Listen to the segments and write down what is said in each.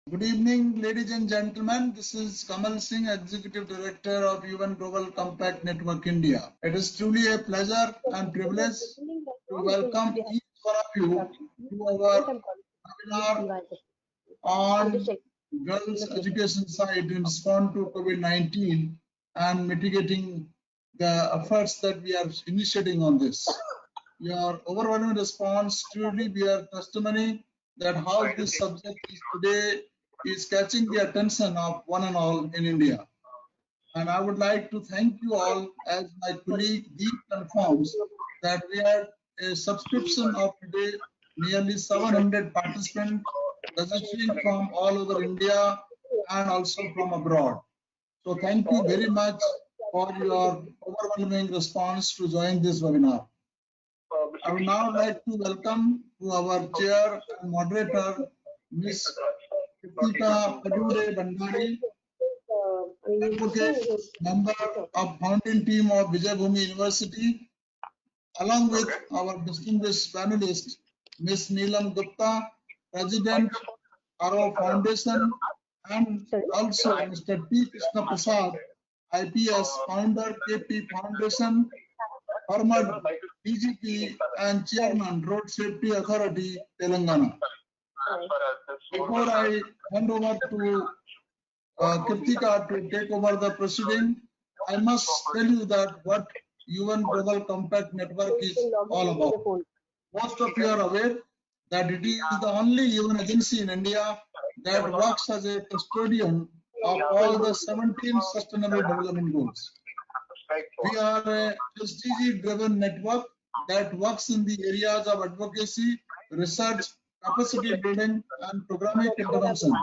Good evening, ladies and gentlemen. This is Kamal Singh, Executive Director of UN Global Compact Network India. It is truly a pleasure and privilege to welcome each one of you to our webinar on girls' education side in response to COVID-19 and mitigating the efforts that we are initiating on this. Your overwhelming response truly bears testimony that how this subject is today is catching the attention of one and all in India. And I would like to thank you all, as my colleague Deep confirms that we had a subscription of today nearly 700 participants registering from all over India and also from abroad. So thank you very much for your overwhelming response to join this webinar. I would now like to welcome to our chair and moderator, Ms. Kritika Padude Bandari, advocate, member of founding team of Vijayabhumi University, along with our distinguished panelist, Ms. Neelam Gupta, President, Arrow Foundation, and also Mr. P. Krishna Prasad, IPS, founder, KP Foundation, former DGP and Chairman, Road Safety Authority, Telangana. Before I hand over to Kritika to take over the proceeding, I must tell you that what UN Global Compact Network is all about. Most of you are aware that it is the only UN agency in India that works as a custodian of all the 17 Sustainable Development Goals. We are a SDG-driven network that works in the areas of advocacy, research, capacity building, and programmatic intervention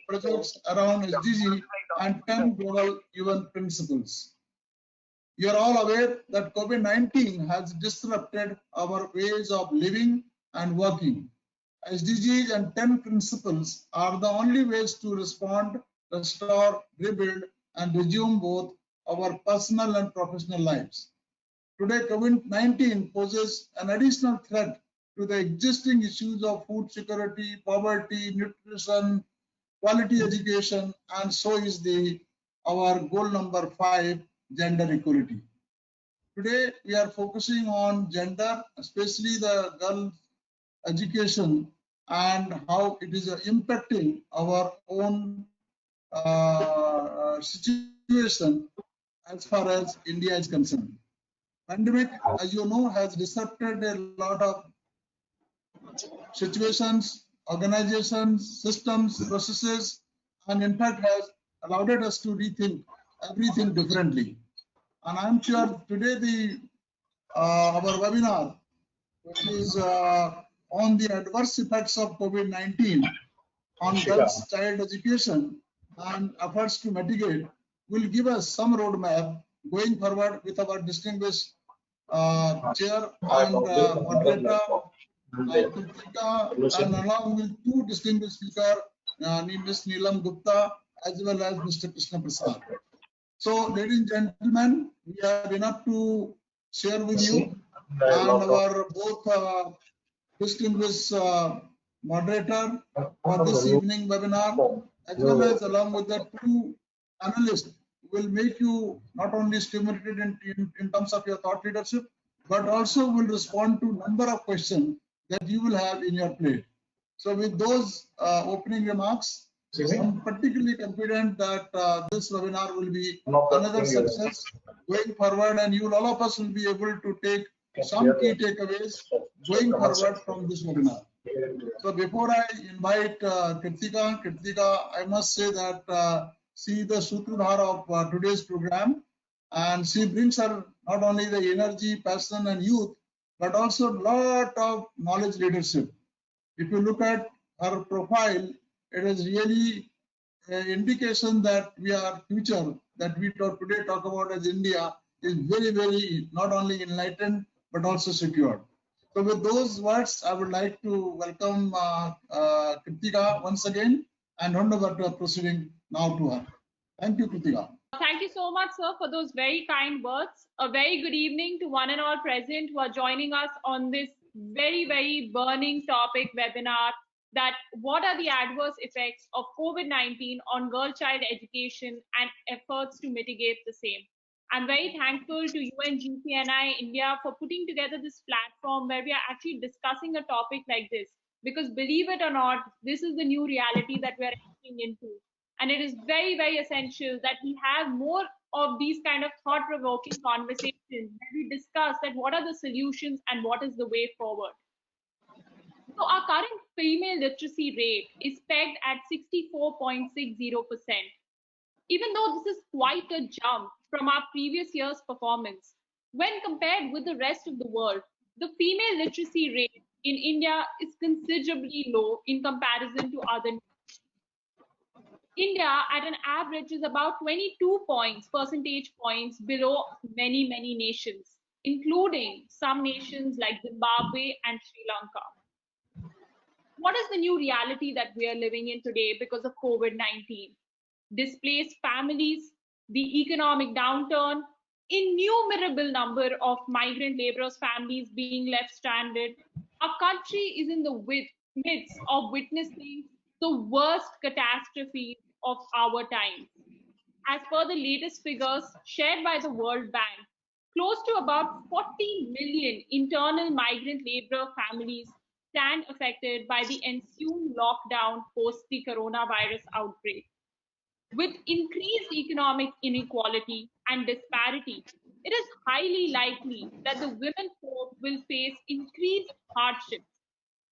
projects around SDG and 10 global UN principles. You are all aware that COVID-19 has disrupted our ways of living and working. SDGs and 10 principles are the only ways to respond, restore, rebuild, and resume both our personal and professional lives. Today, COVID-19 poses an additional threat to the existing issues of food security, poverty, nutrition, quality education, and so is our goal number 5, gender equality. Today, we are focusing on gender, especially the girls' education and how it is impacting our own situation as far as India is concerned. Pandemic, as you know, has disrupted a lot of situations, organizations, systems, processes, and in fact has allowed us to rethink everything differently. And I'm sure today our webinar, which is on the adverse effects of COVID-19 on girls' child education and efforts to mitigate, will give us some roadmap going forward with our distinguished chair and moderator, Kritika, and along with two distinguished speakers, Ms. Neelam Gupta as well as Mr. Krishna Prasad. So, ladies and gentlemen, we have enough to share with you, and our both distinguished moderator for this evening webinar, as well as along with the two panelists, will make you not only stimulated in terms of your thought leadership, but also will respond to number of questions that you will have in your plate. So with those opening remarks, I'm particularly confident that this webinar will be another success going forward, and all of us will be able to take some key takeaways going forward from this webinar. So before I invite Kritika, I must say that she is the Sutradhar of today's program, and she brings her not only the energy, passion, and youth, but also a lot of knowledge leadership. If you look at her profile, it is really an indication that we are future that we today talk about as India is very, very not only enlightened but also secured. So with those words, I would like to welcome Kritika once again and hand over to proceeding now to her. Thank you, Kritika. Thank you so much, sir, for those very kind words. A very good evening to one and all present who are joining us on this very, very burning topic webinar that what are the adverse effects of COVID-19 on girl-child education and efforts to mitigate the same. I'm very thankful to UNGCNI India for putting together this platform where we are actually discussing a topic like this. Because believe it or not, this is the new reality that we're entering into. And it is very, very essential that we have more of these kind of thought-provoking conversations where we discuss that what are the solutions and what is the way forward. So our current female literacy rate is pegged at 64.60%. Even though this is quite a jump from our previous year's performance, when compared with the rest of the world, the female literacy rate in India is considerably low in comparison to other nations. India, at an average, is about 22 percentage points below many, many nations, including some nations like Zimbabwe and Sri Lanka. What is the new reality that we are living in today because of COVID-19? Displaced families, the economic downturn, innumerable number of migrant laborers' families being left stranded. Our country is in the midst of witnessing the worst catastrophe of our time. As per the latest figures shared by the World Bank, close to about 40 million internal migrant laborer families stand affected by the ensuing lockdown post the coronavirus outbreak. With increased economic inequality and disparity, it is highly likely that the women folk will face increased hardships.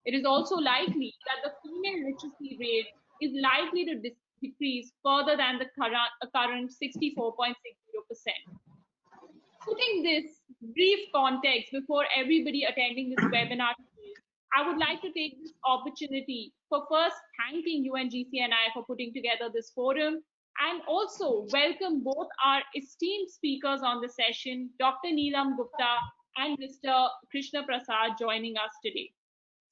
It is also likely that the female literacy rate is likely to decrease further than the current 64.60%. Putting this brief context before everybody attending this webinar today, I would like to take this opportunity for first thanking UNGCNI for putting together this forum and also welcome both our esteemed speakers on the session, Dr. Neelam Gupta and Mr. Krishna Prasad joining us today.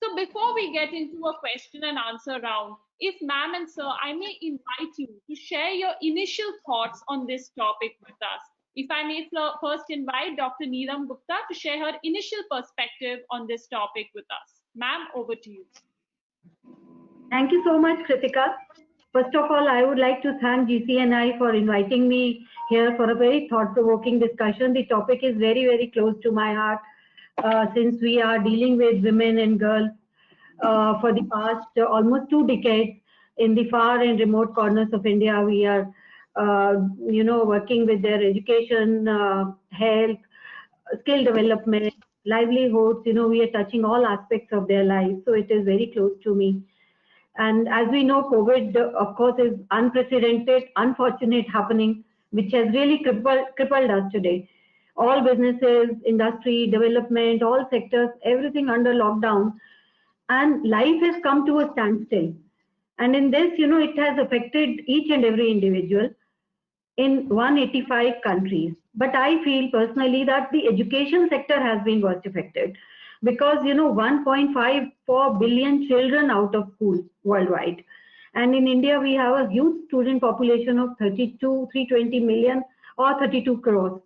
So before we get into a question and answer round, if ma'am and sir, I may invite you to share your initial thoughts on this topic with us. If I may first invite Dr. Neelam Gupta to share her initial perspective on this topic with us. Ma'am, over to you. Thank you so much, Kritika. First of all, I would like to thank GCNI for inviting me here for a very thought-provoking discussion. The topic is very, very close to my heart since we are dealing with women and girls for the past almost 2 decades in the far and remote corners of India. We are, working with their education, health, skill development, livelihoods. We are touching all aspects of their lives. So it is very close to me. And as we know, COVID, of course, is unprecedented, unfortunate happening, which has really crippled us today. All businesses, industry, development, all sectors, everything under lockdown. And life has come to a standstill. And in this, it has affected each and every individual in 185 countries. But I feel personally that the education sector has been worst affected because 1.54 billion children out of school worldwide, and in India we have a huge student population of 320 million or 32 crores,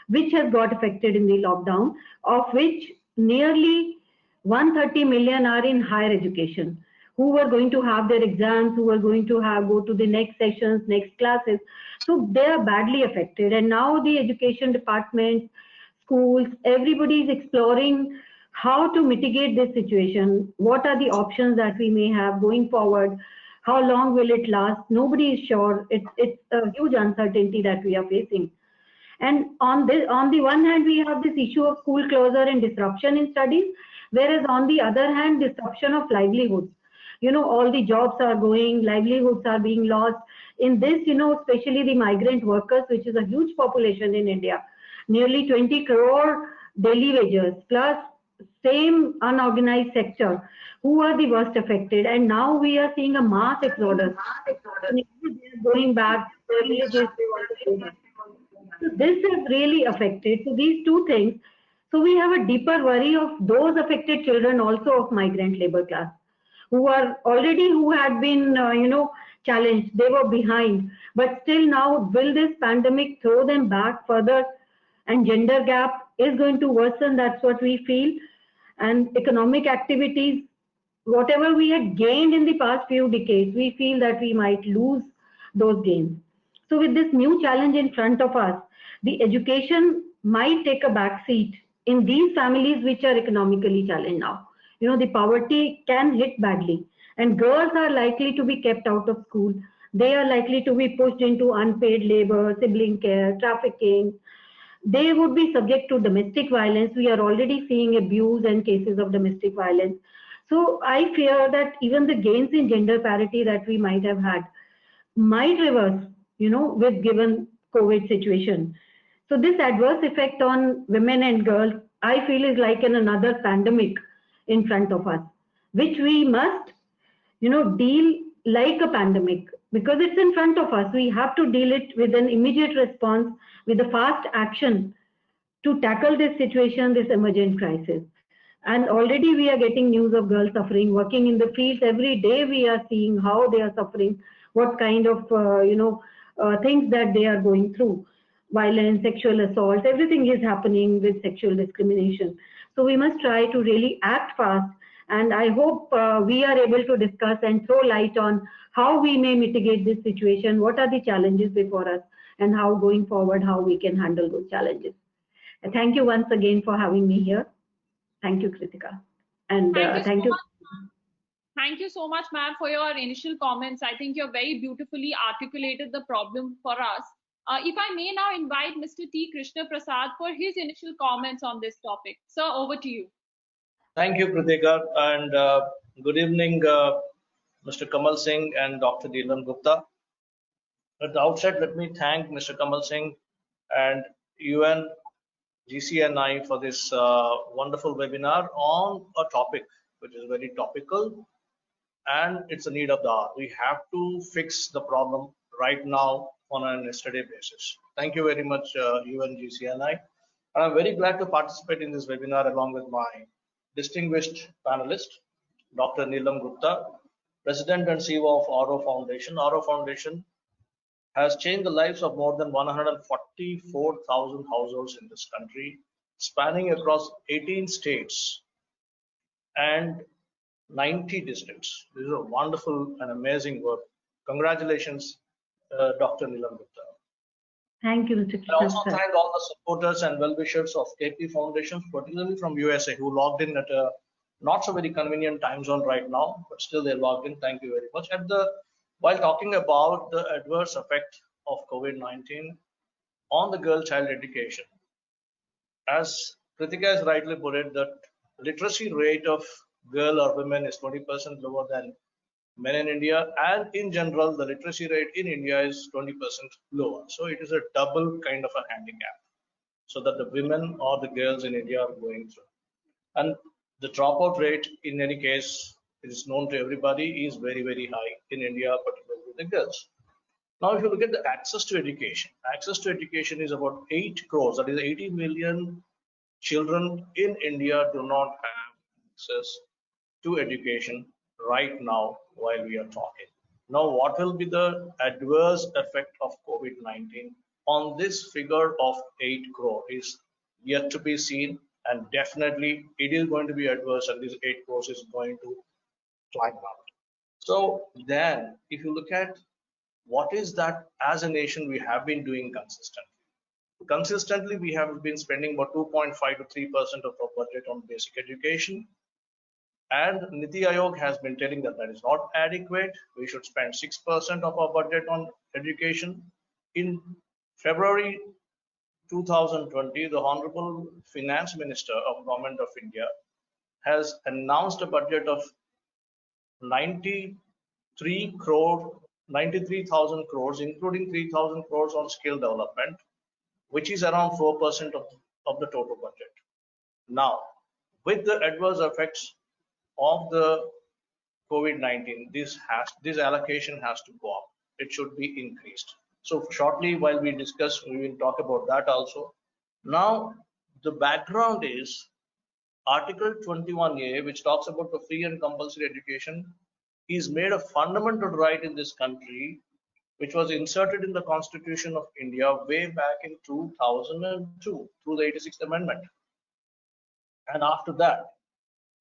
which has got affected in the lockdown, of which nearly 130 million are in higher education, who were going to have their exams, who were going to go to the next sessions, next classes. So they are badly affected, and now the education department, schools, everybody is exploring how to mitigate this situation. What are the options that we may have going forward? How long will it last? Nobody is sure. It's a huge uncertainty that we are facing. And on the one hand, we have this issue of school closure and disruption in studies, whereas on the other hand, disruption of livelihoods. All the jobs are going, livelihoods are being lost. In this, especially the migrant workers, which is a huge population in India, nearly 20 crore daily wages, plus same unorganized sector, who are the worst affected. And now we are seeing a mass exodus. Going back to their villages. So this is really affected. So these two things. So we have a deeper worry of those affected children also of migrant labor class, who had been, challenged. They were behind. But still now, will this pandemic throw them back further? And gender gap is going to worsen. That's what we feel. And economic activities whatever we had gained in the past few decades, we feel that we might lose those gains. So with this new challenge in front of us, the education might take a back seat in these families which are economically challenged now. The poverty can hit badly, and girls are likely to be kept out of school. They are likely to be pushed into unpaid labor, sibling care, trafficking. They would be subject to domestic violence. We are already seeing abuse and cases of domestic violence. So I fear that even the gains in gender parity that we might have had might reverse, with given COVID situation. So this adverse effect on women and girls, I feel, is like another pandemic in front of us, which we must, deal like a pandemic because it's in front of us. We have to deal it with an immediate response, with a fast action to tackle this situation, this emergent crisis. And already we are getting news of girls suffering, working in the fields. Every day we are seeing how they are suffering, what kind of, things that they are going through. Violence, sexual assault, everything is happening with sexual discrimination. So we must try to really act fast. And I hope we are able to discuss and throw light on how we may mitigate this situation, what are the challenges before us, and how going forward, how we can handle those challenges. Thank you once again for having me here. Thank you, Kritika. And thank you. Thank you so much, ma'am, for your initial comments. I think you've very beautifully articulated the problem for us. If I may now invite Mr. T. Krishna Prasad for his initial comments on this topic. Sir, over to you. Thank you, Kritika, and good evening, Mr. Kamal Singh and Dr. Neelam Gupta. At the outset, let me thank Mr. Kamal Singh and UN GCNI for this wonderful webinar on a topic which is very topical and it's a need of the hour. We have to fix the problem right now on an yesterday basis. Thank you very much, UN GCNI. And I'm very glad to participate in this webinar along with my distinguished panelist, Dr. Neelam Gupta, President and CEO of Auro Foundation. Auro Foundation has changed the lives of more than 144,000 households in this country, spanning across 18 states and 90 districts. This is a wonderful and amazing work. Congratulations, Dr. Neelam Gupta. Thank you, Mr. I also thank all the supporters and well-wishers of KP Foundation, particularly from USA, who logged in at a not so very convenient time zone right now, but still they logged in. Thank you very much. While talking about the adverse effect of COVID-19 on the girl-child education, as Kritika has rightly put it, the literacy rate of girl or women is 20% lower than men in India, and in general, the literacy rate in India is 20% lower. So it is a double kind of a handicap, so that the women or the girls in India are going through. And the dropout rate, in any case, it is known to everybody, is very, very high in India, particularly with the girls. Now, if you look at the access to education is about 8 crores, that is 80 million children in India do not have access to education right now while we are talking. Now, what will be the adverse effect of COVID-19 on this figure of 8 crore is yet to be seen, and definitely it is going to be adverse, and this 8 crores is going to climb out. So then, if you look at what is that as a nation we have been doing consistently, we have been spending about 2.5 to 3% of our budget on basic education. And Niti Aayog has been telling that is not adequate. We should spend 6% of our budget on education. In February 2020, the Honorable Finance Minister of Government of India has announced a budget of 93,000 crores, including 3,000 crores on skill development, which is around 4% of the total budget. Now, with the adverse effects of the COVID-19, this allocation has to go up. It should be increased. So shortly, while we discuss, we will talk about that also. Now, the background is Article 21A, which talks about the free and compulsory education, is made a fundamental right in this country, which was inserted in the Constitution of India way back in 2002 through the 86th Amendment. And after that,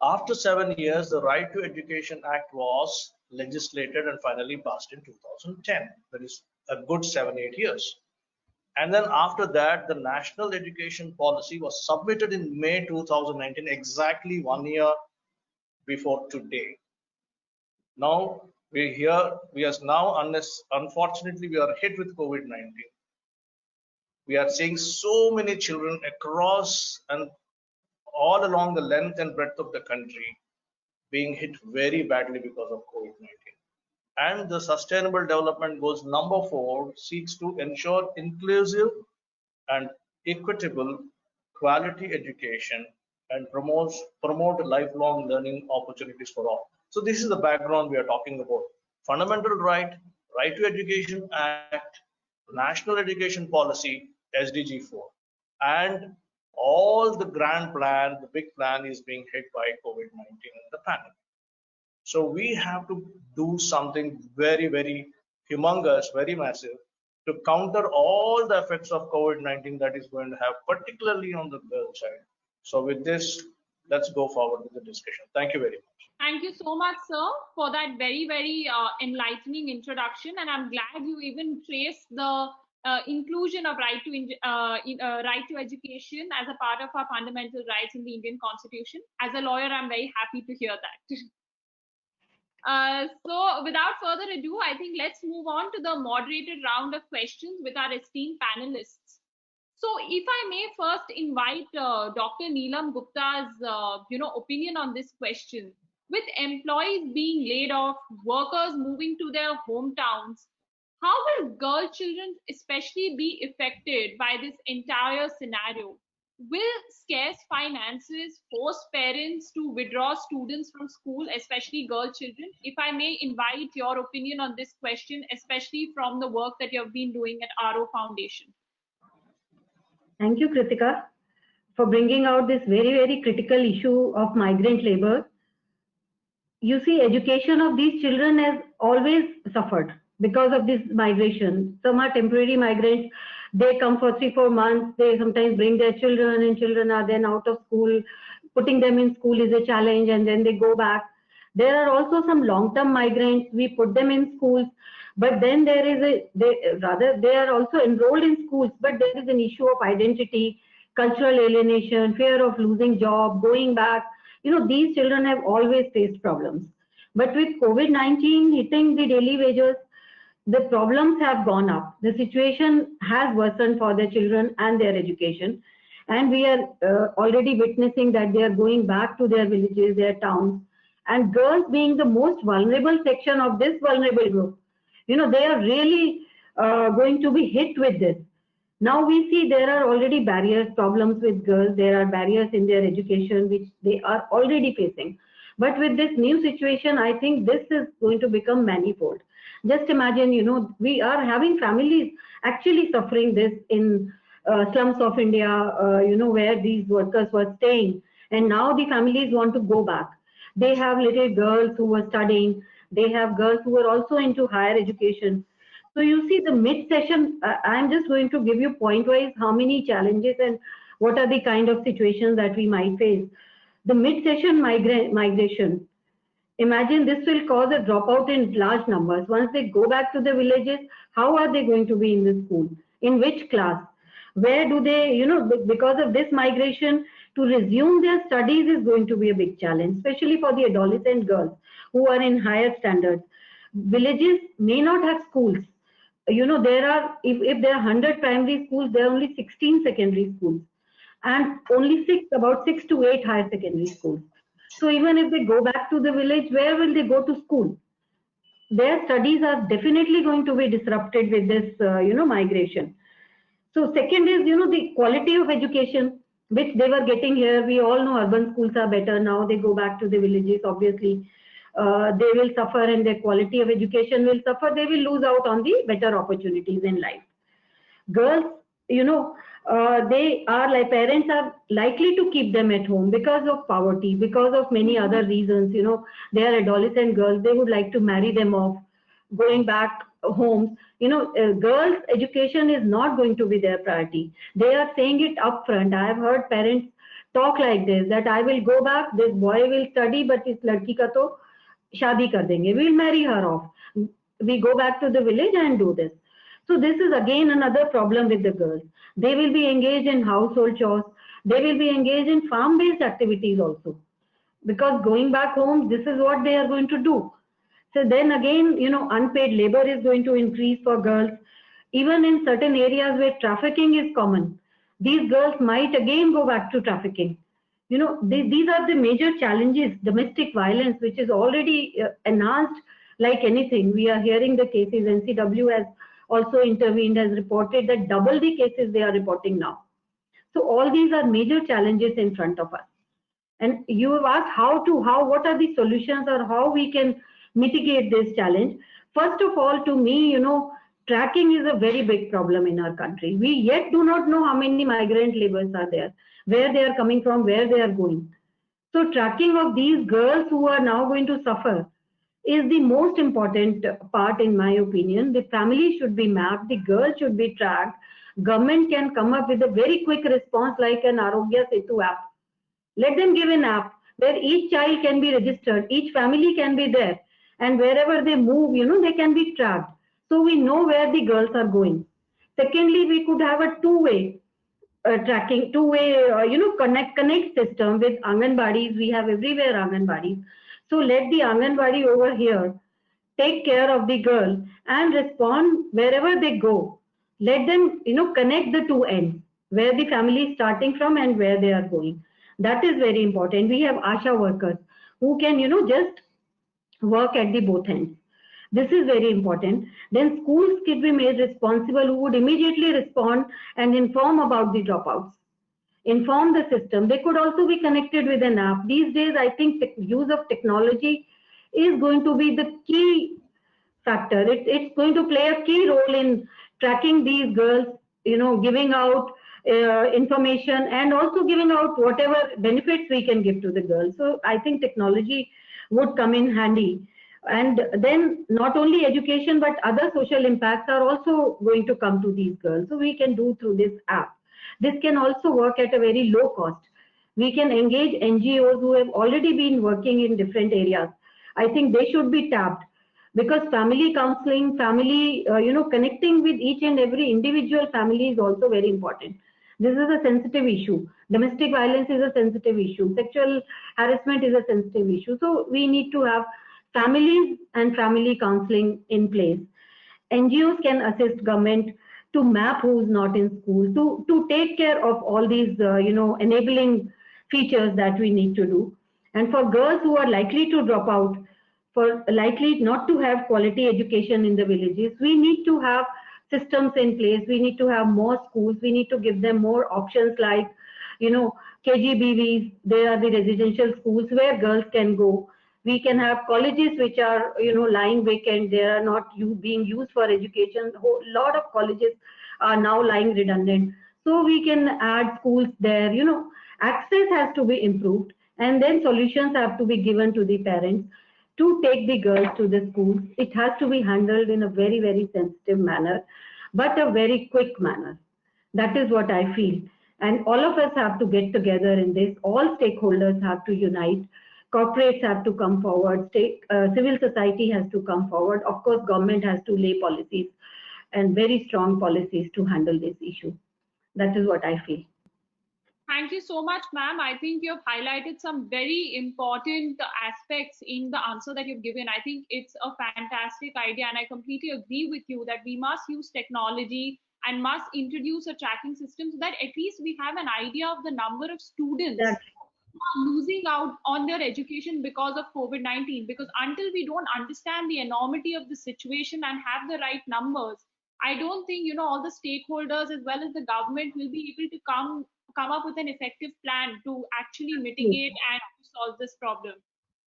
After 7 years, the Right to Education Act was legislated and finally passed in 2010. That is a good 7-8 years. And then after that, the National Education Policy was submitted in May 2019, exactly 1 year before today. Now we are now, unfortunately, we are hit with COVID-19. We are seeing so many children across and all along the length and breadth of the country being hit very badly because of COVID-19. And the Sustainable Development Goals number 4 seeks to ensure inclusive and equitable quality education and promote lifelong learning opportunities for all. So this is the background we are talking about. Fundamental right, Right to Education Act, National Education Policy, SDG 4. And all the grand plan, the big plan is being hit by COVID-19 and the pandemic. So we have to do something very, very humongous, very massive to counter all the effects of COVID-19 that is going to have, particularly on the girl child. So with this, let's go forward with the discussion. Thank you very much. Thank you so much, sir, for that very, very enlightening introduction. And I'm glad you even traced the inclusion of right to education as a part of our fundamental rights in the Indian Constitution. As a lawyer, I'm very happy to hear that. So without further ado, I think let's move on to the moderated round of questions with our esteemed panelists. So if I may first invite Dr. Neelam Gupta's opinion on this question. With employees being laid off, workers moving to their hometowns, how will girl children especially be affected by this entire scenario? Will scarce finances force parents to withdraw students from school, especially girl children? If I may invite your opinion on this question, especially from the work that you have been doing at RO Foundation. Thank you, Kritika, for bringing out this very, very critical issue of migrant labor. You see, education of these children has always suffered because of this migration. Some are temporary migrants. They come for 3-4 months. They sometimes bring their children, and children are then out of school. Putting them in school is a challenge, and then they go back. There are also some long-term migrants. We put them in schools, but then they are also enrolled in schools, but there is an issue of identity, cultural alienation, fear of losing job, going back. These children have always faced problems. But with COVID-19 hitting the daily wages, the problems have gone up. The situation has worsened for the children and their education. And we are already witnessing that they are going back to their villages, their towns. And girls being the most vulnerable section of this vulnerable group, they are really going to be hit with this. Now we see there are already barriers, problems with girls. There are barriers in their education, which they are already facing. But with this new situation, I think this is going to become manifold. Just imagine, we are having families actually suffering this in slums of India, where these workers were staying. And now the families want to go back. They have little girls who were studying. They have girls who are also into higher education. So you see the mid-session, I'm just going to give you point-wise how many challenges and what are the kind of situations that we might face. The mid-session migration, imagine this will cause a dropout in large numbers. Once they go back to the villages, how are they going to be in the school? In which class? Where do they, because of this migration, to resume their studies is going to be a big challenge, especially for the adolescent girls who are in higher standards. Villages may not have schools. There are, if there are 100 primary schools, there are only 16 secondary schools and only about 6 to 8 higher secondary schools. So even if they go back to the village, where will they go to school? Their studies are definitely going to be disrupted with this, migration. So second is, the quality of education, which they were getting here. We all know urban schools are better. Now they go back to the villages, obviously. They will suffer and their quality of education will suffer. They will lose out on the better opportunities in life. Girls, parents are likely to keep them at home because of poverty, because of many other reasons. They are adolescent girls. They would like to marry them off, going back home. Girls' education is not going to be their priority. They are saying it upfront. I have heard parents talk like this, that I will go back, this boy will study, but इस लड़की का तो शादी कर देंगे, we'll marry her off. We go back to the village and do this. So this is again another problem with the girls. They will be engaged in household chores. They will be engaged in farm-based activities also. Because going back home, this is what they are going to do. So then again, unpaid labor is going to increase for girls. Even in certain areas where trafficking is common, these girls might again go back to trafficking. These are the major challenges. Domestic violence, which is already enhanced like anything. We are hearing the cases. NCW has also intervened, has reported that double the cases they are reporting now. So all these are major challenges in front of us. And you have asked what are the solutions or how we can mitigate this challenge. First of all, to me, tracking is a very big problem in our country. We yet do not know how many migrant laborers are there, where they are coming from, where they are going. So tracking of these girls who are now going to suffer is the most important part, in my opinion. The family should be mapped, the girl should be tracked. Government can come up with a very quick response like an Arogya Setu app. Let them give an app where each child can be registered, each family can be there, and wherever they move, they can be tracked. So we know where the girls are going. Secondly, we could have a two-way tracking, connect system with Anganwadis. We have everywhere Anganwadis. So let the Anganwadi over here take care of the girl and respond wherever they go. Let them, connect the two ends, where the family is starting from and where they are going. That is very important. We have ASHA workers who can, just work at the both ends. This is very important. Then schools could be made responsible, who would immediately respond and inform about the dropouts, inform the system. They could also be connected with an app. These days, I think the use of technology is going to be the key factor. It's going to play a key role in tracking these girls, giving out information and also giving out whatever benefits we can give to the girls. So I think technology would come in handy. And then not only education, but other social impacts are also going to come to these girls. So we can do through this app. This can also work at a very low cost. We can engage NGOs who have already been working in different areas. I think they should be tapped, because family counseling, family, connecting with each and every individual family is also very important. This is a sensitive issue. Domestic violence is a sensitive issue. Sexual harassment is a sensitive issue. So we need to have families and family counseling in place. NGOs can assist government to map who's not in school, to take care of all these, enabling features that we need to do. And for girls who are likely to drop out, for likely not to have quality education in the villages, we need to have systems in place. We need to have more schools. We need to give them more options like, KGBVs. They are the residential schools where girls can go. We can have colleges which are, lying vacant. They are not being used for education. A lot of colleges are now lying redundant. So we can add schools there. Access has to be improved, and then solutions have to be given to the parents to take the girls to the schools. It has to be handled in a very, very sensitive manner, but a very quick manner. That is what I feel. And all of us have to get together in this. All stakeholders have to unite. Corporates have to come forward. Civil society has to come forward. Of course, government has to lay policies and very strong policies to handle this issue. That is what I feel. Thank you so much, ma'am. I think you've highlighted some very important aspects in the answer that you've given. I think it's a fantastic idea, and I completely agree with you that we must use technology and must introduce a tracking system so that at least we have an idea of the number of students who are losing out on their education because of COVID-19. Because until we don't understand the enormity of the situation and have the right numbers, I don't think all the stakeholders as well as the government will be able to come up with an effective plan to actually mitigate and to solve this problem.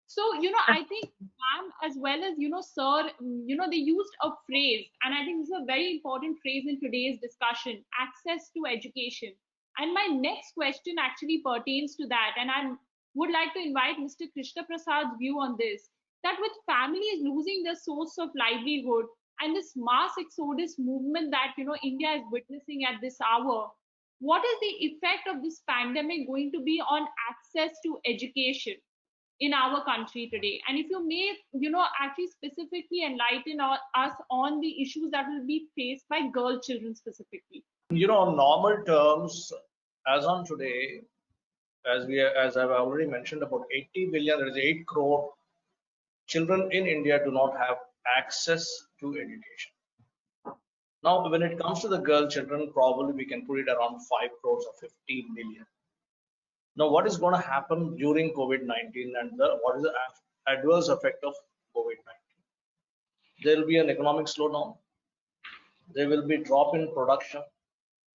So, I think ma'am as well as, sir, they used a phrase, and I think this is a very important phrase in today's discussion: access to education. And my next question actually pertains to that. And I would like to invite Mr. Krishna Prasad's view on this, that with families losing their source of livelihood and this mass exodus movement that, India is witnessing at this hour, what is the effect of this pandemic going to be on access to education in our country today? And if you may, actually specifically enlighten us on the issues that will be faced by girl children specifically. On normal terms, as on today, as I've already mentioned, about 80 billion, there is 8 crore children in India do not have access to education. Now, when it comes to the girl children, probably we can put it around 5 crores or 15 million. Now, what is going to happen during COVID-19 and what is the adverse effect of COVID-19? There will be an economic slowdown. There will be drop in production.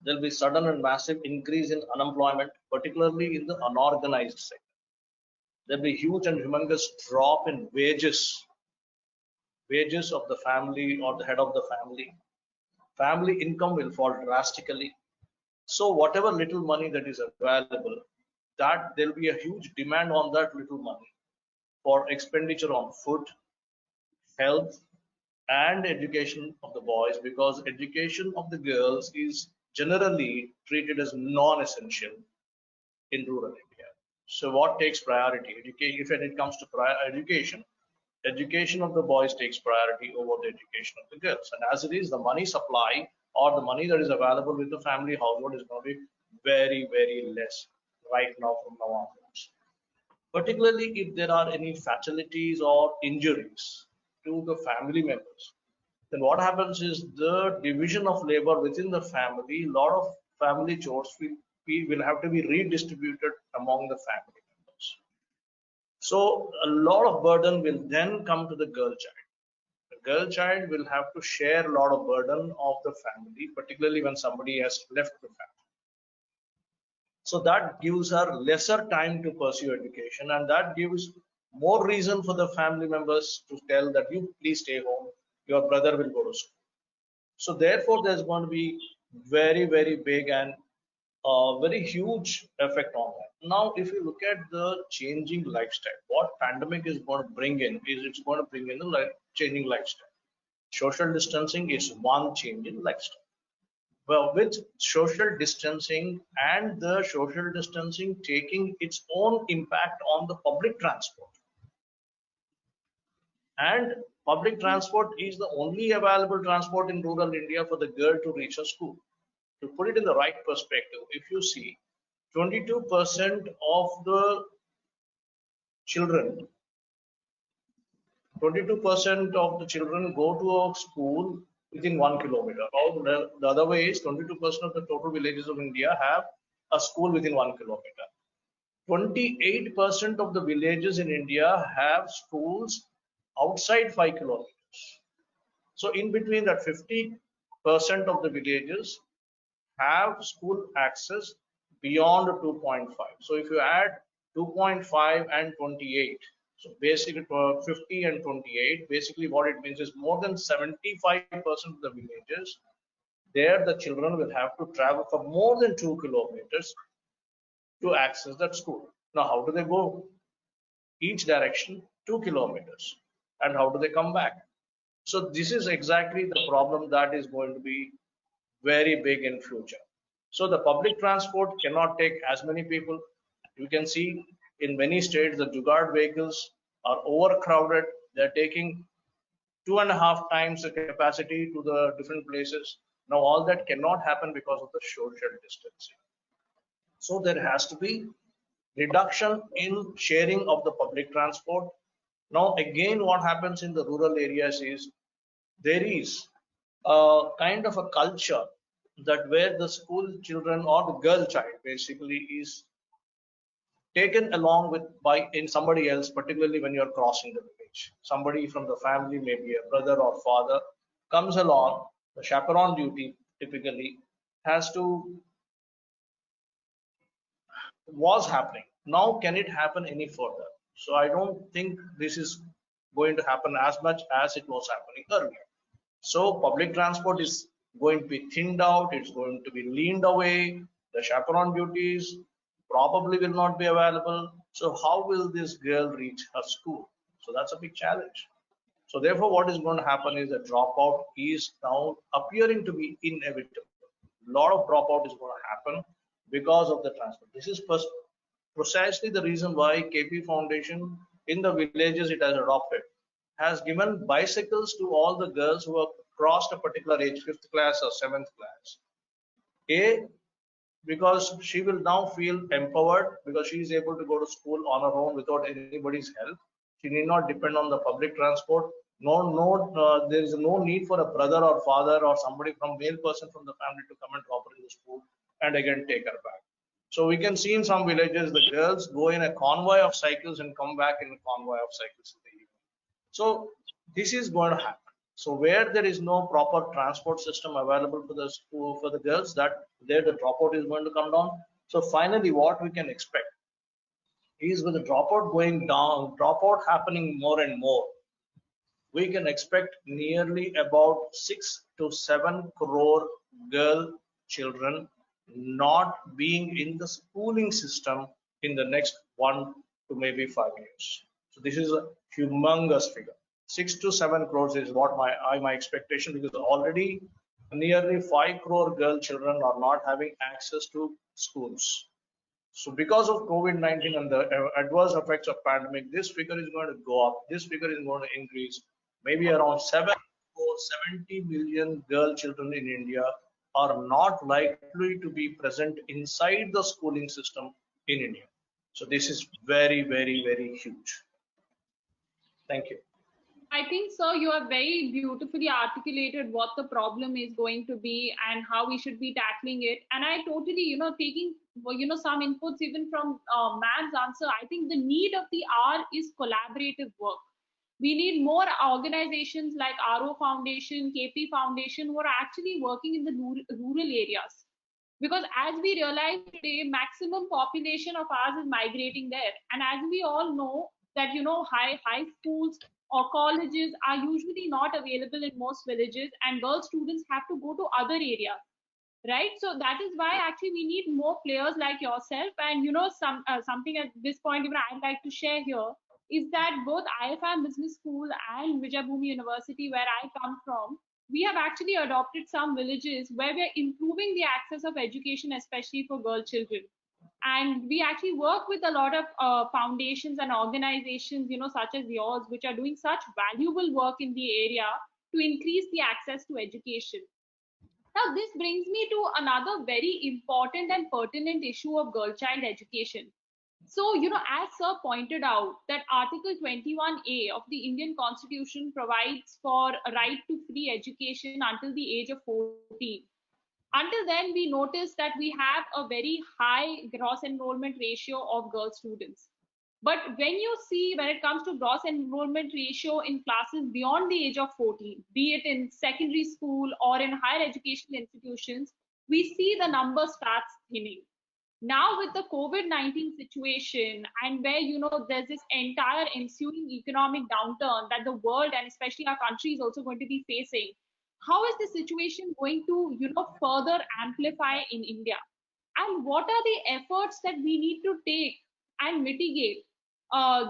There will be sudden and massive increase in unemployment, particularly in the unorganized sector. There will be huge and humongous drop in wages of the family or the head of the family. Family income will fall drastically. So whatever little money that is available, that there will be a huge demand on that little money for expenditure on food, health, and education of the boys, because education of the girls is generally treated as non-essential in rural India. So what takes priority? If it comes to education of the boys takes priority over the education of the girls. And as it is, the money supply or the money that is available with the family household is going to be very, very less right now from now onwards. Particularly if there are any fatalities or injuries to the family members, then what happens is the division of labor within the family, a lot of family chores will have to be redistributed among the family members. So a lot of burden will then come to the girl child. The girl child will have to share a lot of burden of the family, particularly when somebody has left the family. So that gives her lesser time to pursue education, and that gives more reason for the family members to tell that you please stay home, your brother will go to school. So therefore, there's going to be very, very big and very huge effect on that. Now, if you look at the changing lifestyle, what pandemic is going to bring in is it's going to bring in a changing lifestyle. Social distancing is one change in lifestyle. Well, with social distancing and the social distancing taking its own impact on the public transport. And public transport is the only available transport in rural India for the girl to reach a school. To put it in the right perspective, if you see 22% of the children, 22% of the children go to a school within 1 kilometer. Or the other way is 22% of the total villages of India have a school within 1 kilometer. 28% of the villages in India have schools outside 5 kilometers. So in between that, 50% of the villages have school access beyond 2.5. So if you add 2.5 and 28, so basically 50 and 28, basically what it means is more than 75% of the villages, there the children will have to travel for more than 2 kilometers to access that school. Now, how do they go? Each direction 2 kilometers. And how do they come back? So this is exactly the problem that is going to be very big in future. So the public transport cannot take as many people. You can see in many states the Jugaad vehicles are overcrowded. They're taking 2.5 times the capacity to the different places. Now all that cannot happen because of the social distancing. So there has to be reduction in sharing of the public transport. Now again, what happens in the rural areas is there is a kind of a culture that where the school children or the girl child basically is taken along with by in somebody else, particularly when you're crossing the village. Somebody from the family, maybe a brother or father, comes along. The chaperone duty typically was happening. Now, can it happen any further? So I don't think this is going to happen as much as it was happening earlier. So public transport is going to be thinned out. It's going to be leaned away. The chaperone duties probably will not be available. So how will this girl reach her school? So that's a big challenge. So therefore, what is going to happen is the dropout is now appearing to be inevitable. A lot of dropout is going to happen because of the transport. This is precisely the reason why KP Foundation in the villages it has adopted has given bicycles to all the girls who have crossed a particular age, 5th class or 7th class. Because she will now feel empowered because she is able to go to school on her own without anybody's help. She need not depend on the public transport. There is no need for a brother or father or somebody from male person from the family to come and drop her in the school and again take her back. So we can see in some villages the girls go in a convoy of cycles and come back in a convoy of cycles in the evening. So this is going to happen. So where there is no proper transport system available for the school for the girls, that there the dropout is going to come down. So finally, what we can expect is with the dropout going down, dropout happening more and more, we can expect nearly about 6 to 7 crore girl children not being in the schooling system in the next 1 to maybe 5 years. So this is a humongous figure. 6 to 7 crores is what my expectation, because already nearly 5 crore girl children are not having access to schools. So because of COVID-19 and the adverse effects of pandemic, this figure is going to go up. This figure is going to increase. Maybe around 70 million girl children in India are not likely to be present inside the schooling system in India. So this is very, very, very huge. Thank you. I think, sir, you have very beautifully articulated what the problem is going to be and how we should be tackling it. And I totally, taking, some inputs even from Ma'am's answer, I think the need of the hour is collaborative work. We need more organizations like RO Foundation, KP Foundation, who are actually working in the rural areas. Because as we realize today, maximum population of ours is migrating there. And as we all know that, high schools or colleges are usually not available in most villages, and girl students have to go to other areas, right? So that is why actually we need more players like yourself. And something at this point even I'd like to share here is that both IFM Business School and Vijayabhumi University, where I come from, we have actually adopted some villages where we're improving the access of education, especially for girl children. And we actually work with a lot of foundations and organizations, such as yours, which are doing such valuable work in the area to increase the access to education. Now, this brings me to another very important and pertinent issue of girl-child education. So, as Sir pointed out, that Article 21A of the Indian Constitution provides for a right to free education until the age of 14. Until then, we noticed that we have a very high gross enrollment ratio of girl students. But when it comes to gross enrollment ratio in classes beyond the age of 14, be it in secondary school or in higher education institutions, we see the number starts thinning. Now with the COVID-19 situation, and where, there's this entire ensuing economic downturn that the world and especially our country is also going to be facing, how is the situation going to, further amplify in India? And what are the efforts that we need to take and mitigate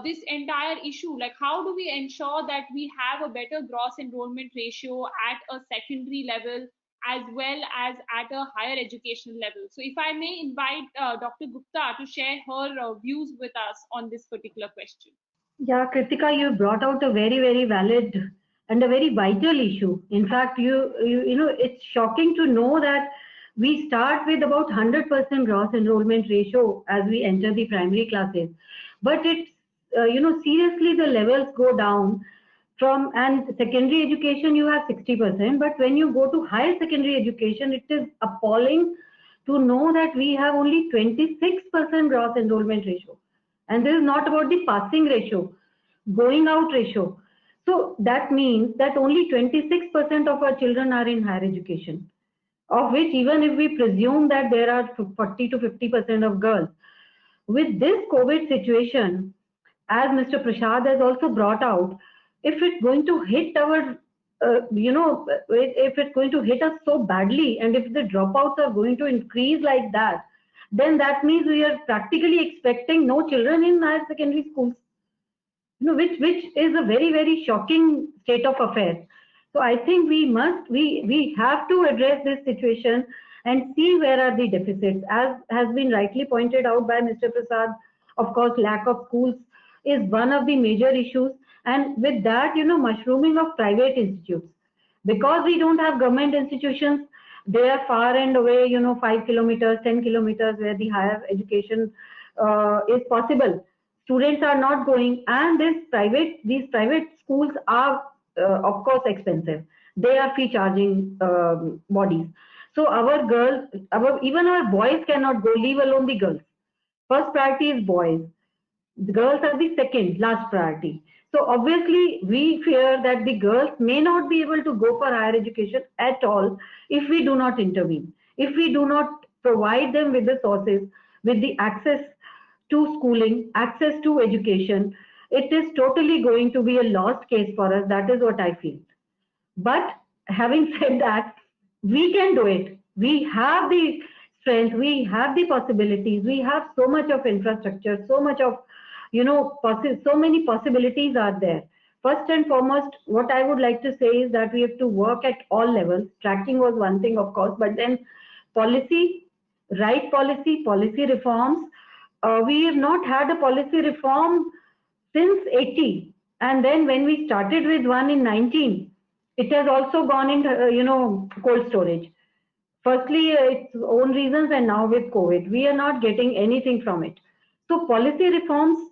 this entire issue? Like, how do we ensure that we have a better gross enrollment ratio at a secondary level as well as at a higher educational level? So if I may invite Dr. Gupta to share her views with us on this particular question. Yeah, Kritika, you brought out a very, very valid and a very vital issue. In fact, it's shocking to know that we start with about 100% gross enrollment ratio as we enter the primary classes. But it's, seriously, the levels go down from, and secondary education, you have 60%. But when you go to higher secondary education, it is appalling to know that we have only 26% gross enrollment ratio. And this is not about the passing ratio, going out ratio. So that means that only 26% of our children are in higher education, of which even if we presume that there are 40 to 50% of girls. With this COVID situation, as Mr. Prasad has also brought out, if it's going to hit our, if it's going to hit us so badly, and if the dropouts are going to increase like that, then that means we are practically expecting no children in higher secondary schools. Which is a very, very shocking state of affairs. So I think we have to address this situation, and see where are the deficits. As has been rightly pointed out by Mr. Prasad, of course, lack of schools is one of the major issues. And with that, mushrooming of private institutes. Because we don't have government institutions, they are far and away, 5 kilometers, 10 kilometers where the higher education is possible. Students are not going, and these private schools are, of course, expensive. They are fee charging bodies. So our girls, even our boys cannot go, leave alone the girls. First priority is boys. The girls are the second last priority. So obviously we fear that the girls may not be able to go for higher education at all if we do not intervene, if we do not provide them with the sources, with the access to schooling, access to education. It is totally going to be a lost case for us. That is what I feel. But having said that, we can do it. We have the strength, we have the possibilities, we have so much of infrastructure, so much of, so many possibilities are there. First and foremost, what I would like to say is that we have to work at all levels. Tracking was one thing, of course, but then policy, right policy reforms. We have not had a policy reform since 80. And then when we started with one in 19, it has also gone into, cold storage. Firstly, its own reasons, and now with COVID, we are not getting anything from it. So policy reforms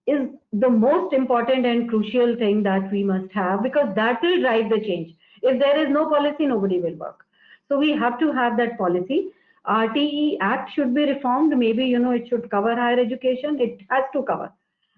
is the most important and crucial thing that we must have, because that will drive the change. If there is no policy, nobody will work. So we have to have that policy. RTE Act should be reformed. Maybe, it should cover higher education. It has to cover.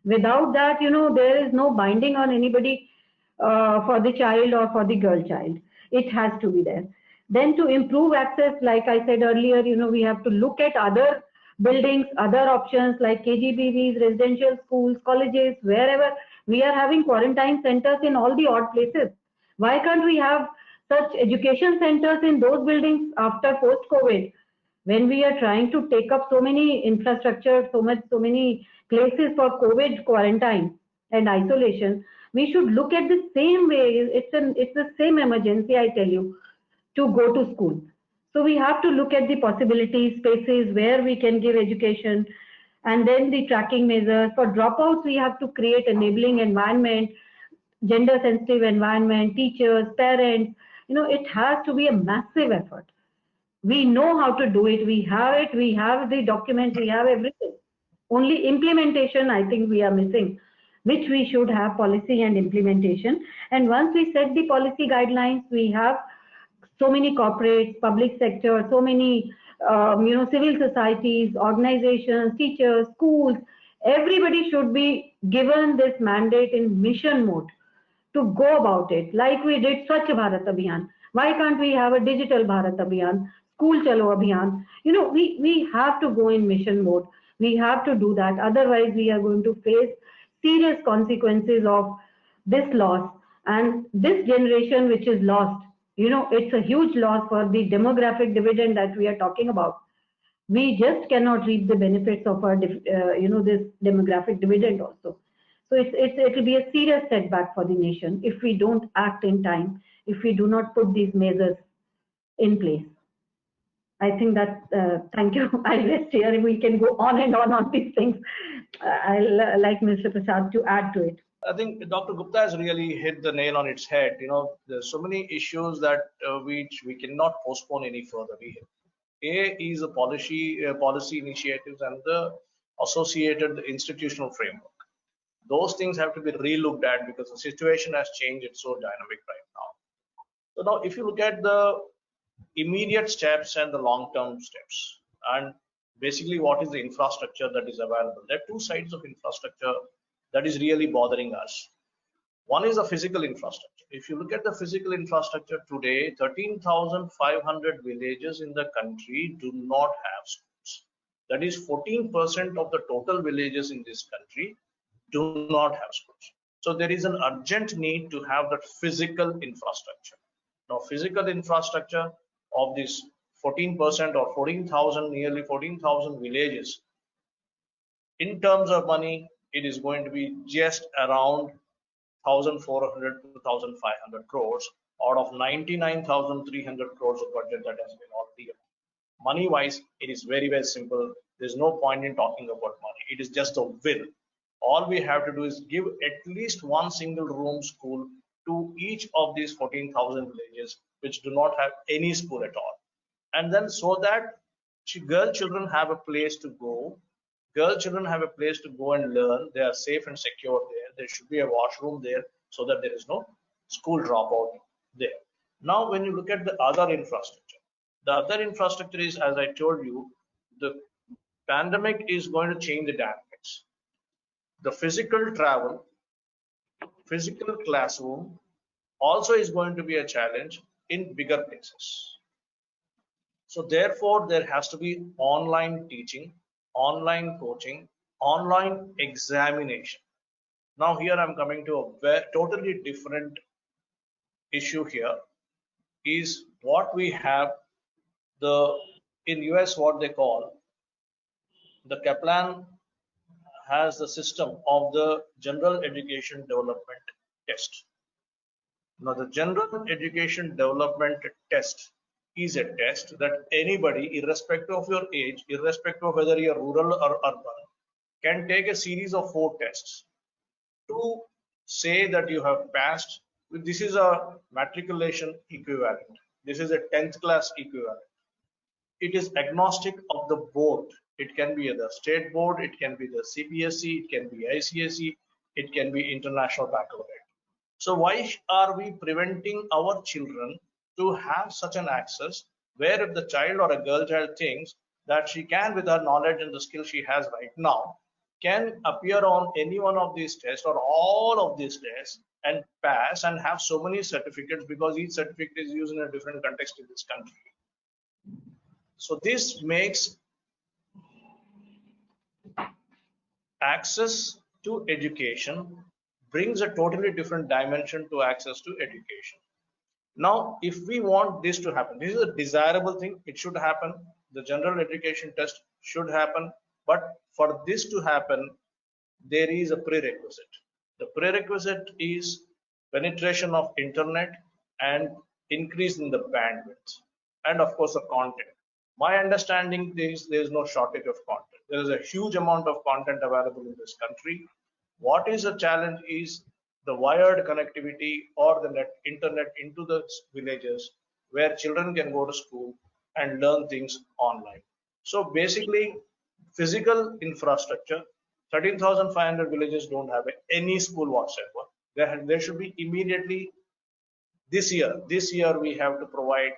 Without that, there is no binding on anybody for the child or for the girl child. It has to be there. Then to improve access, like I said earlier, we have to look at other buildings, other options like KGBVs, residential schools, colleges, wherever. We are having quarantine centers in all the odd places. Why can't we have such education centers in those buildings after post-COVID? When we are trying to take up so many infrastructure, so many places for COVID quarantine and isolation, we should look at the same way. It's the same emergency, I tell you, to go to school. So we have to look at the possibilities, spaces where we can give education, and then the tracking measures. For dropouts, we have to create enabling environment, gender sensitive environment, teachers, parents. It has to be a massive effort. We know how to do it. We have the documents, we have everything. Only implementation, I think we are missing, which we should have policy and implementation. And once we set the policy guidelines, we have so many corporates, public sector, so many, civil societies, organizations, teachers, schools. Everybody should be given this mandate in mission mode to go about it, like we did Swachh Bharat Abhiyan. Why can't we have a digital Bharat Abhiyan, School Chalo Abhiyan? We have to go in mission mode. We have to do that. Otherwise, we are going to face serious consequences of this loss. And this generation which is lost, it's a huge loss for the demographic dividend that we are talking about. We just cannot reap the benefits of our, this demographic dividend also. So it will be a serious setback for the nation if we don't act in time, if we do not put these measures in place. I think that, thank you. I'll rest here. We can go on and on these things. I'll like Mr. Prasad to add to it. I think Dr. Gupta has really hit the nail on its head. There's so many issues that which we cannot postpone any further. A is a policy initiatives and the associated institutional framework. Those things have to be re-looked at because the situation has changed. It's so dynamic right now. So now, if you look at the immediate steps and the long-term steps, and basically what is the infrastructure that is available, there are two sides of infrastructure that is really bothering us. One is the physical infrastructure. If you look at the physical infrastructure today, 13,500 villages in the country do not have schools. That is 14% of the total villages in this country do not have schools. So there is an urgent need to have that physical infrastructure. Now, physical infrastructure of this 14% or 14,000, nearly 14,000 villages, in terms of money, it is going to be just around 1,400 to 1,500 crores out of 99,300 crores of budget that has been already. Money wise, it is very, very simple. There's no point in talking about money. It is just a will. All we have to do is give at least one single room school to each of these 14,000 villages which do not have any school at all. And then so that girl children have a place to go, girl children have a place to go and learn. They are safe and secure there. There should be a washroom there so that there is no school dropout there. Now, when you look at the other infrastructure, the other infrastructure is, as I told you, the pandemic is going to change the dynamics. The physical travel, physical classroom also is going to be a challenge in bigger places. So therefore, there has to be online teaching, online coaching, online examination. Now here I'm coming to a totally different issue here is what we have in US what they call the Kaplan has the system of the general education development test. Now the general education development test is a test that anybody, irrespective of your age, irrespective of whether you're rural or urban, can take a series of 4 tests to say that you have passed. This is a matriculation equivalent. This is a 10th class equivalent. It is agnostic of the board. It can be the state board, it can be the CBSE, it can be ICSE, it can be international baccalaureate. So why are we preventing our children to have such an access where if the child or a girl child thinks that she can, with her knowledge and the skill she has right now, can appear on any one of these tests or all of these tests and pass and have so many certificates because each certificate is used in a different context in this country. So this makes access to education brings a totally different dimension to access to education. Now, if we want this to happen, this is a desirable thing. It should happen. The general education test should happen. But for this to happen, there is a prerequisite. The prerequisite is penetration of internet and increase in the bandwidth. And of course, the content. My understanding is there is no shortage of content. There is a huge amount of content available in this country. What is a challenge is the wired connectivity or the internet into the villages where children can go to school and learn things online. So basically, physical infrastructure, 13,500 villages don't have any school whatsoever. There should be immediately this year we have to provide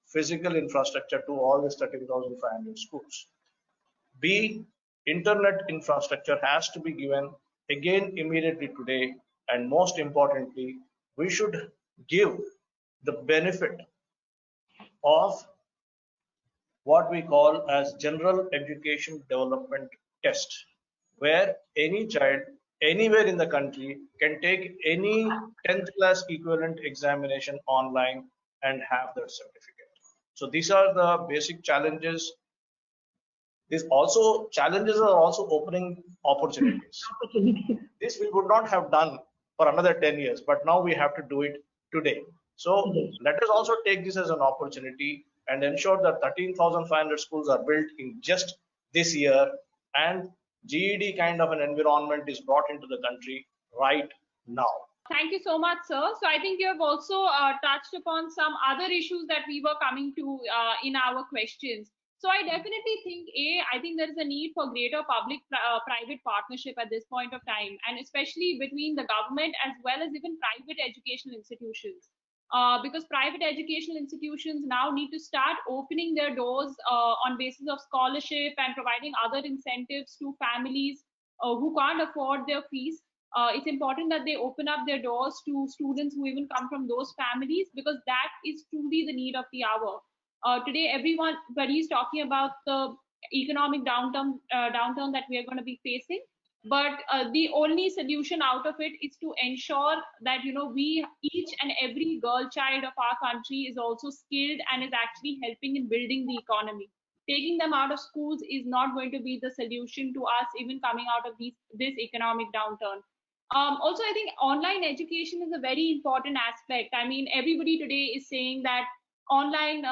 physical infrastructure to all these 13,500 schools. B, internet infrastructure has to be given again immediately today, and most importantly, we should give the benefit of what we call as general education development test, where any child anywhere in the country can take any 10th class equivalent examination online and have that certificate. So these are the basic challenges. These also challenges are also opening opportunities. This we would not have done for another 10 years, but now we have to do it today. So let us also take this as an opportunity and ensure that 13,500 schools are built in just this year, and GED kind of an environment is brought into the country right now. Thank you so much, sir. So I think you have also touched upon some other issues that we were coming to in our questions. So I definitely think, I think there is a need for greater public-private partnership at this point of time, and especially between the government as well as even private educational institutions. Because private educational institutions now need to start opening their doors on basis of scholarship and providing other incentives to families who can't afford their fees. It's important that they open up their doors to students who even come from those families, because that is truly the need of the hour. Today, everybody is talking about the economic downturn that we are going to be facing. But the only solution out of it is to ensure that we, each and every girl child of our country, is also skilled and is actually helping in building the economy. Taking them out of schools is not going to be the solution to us even coming out of this economic downturn. Also, I think online education is a very important aspect. I mean, everybody today is saying that online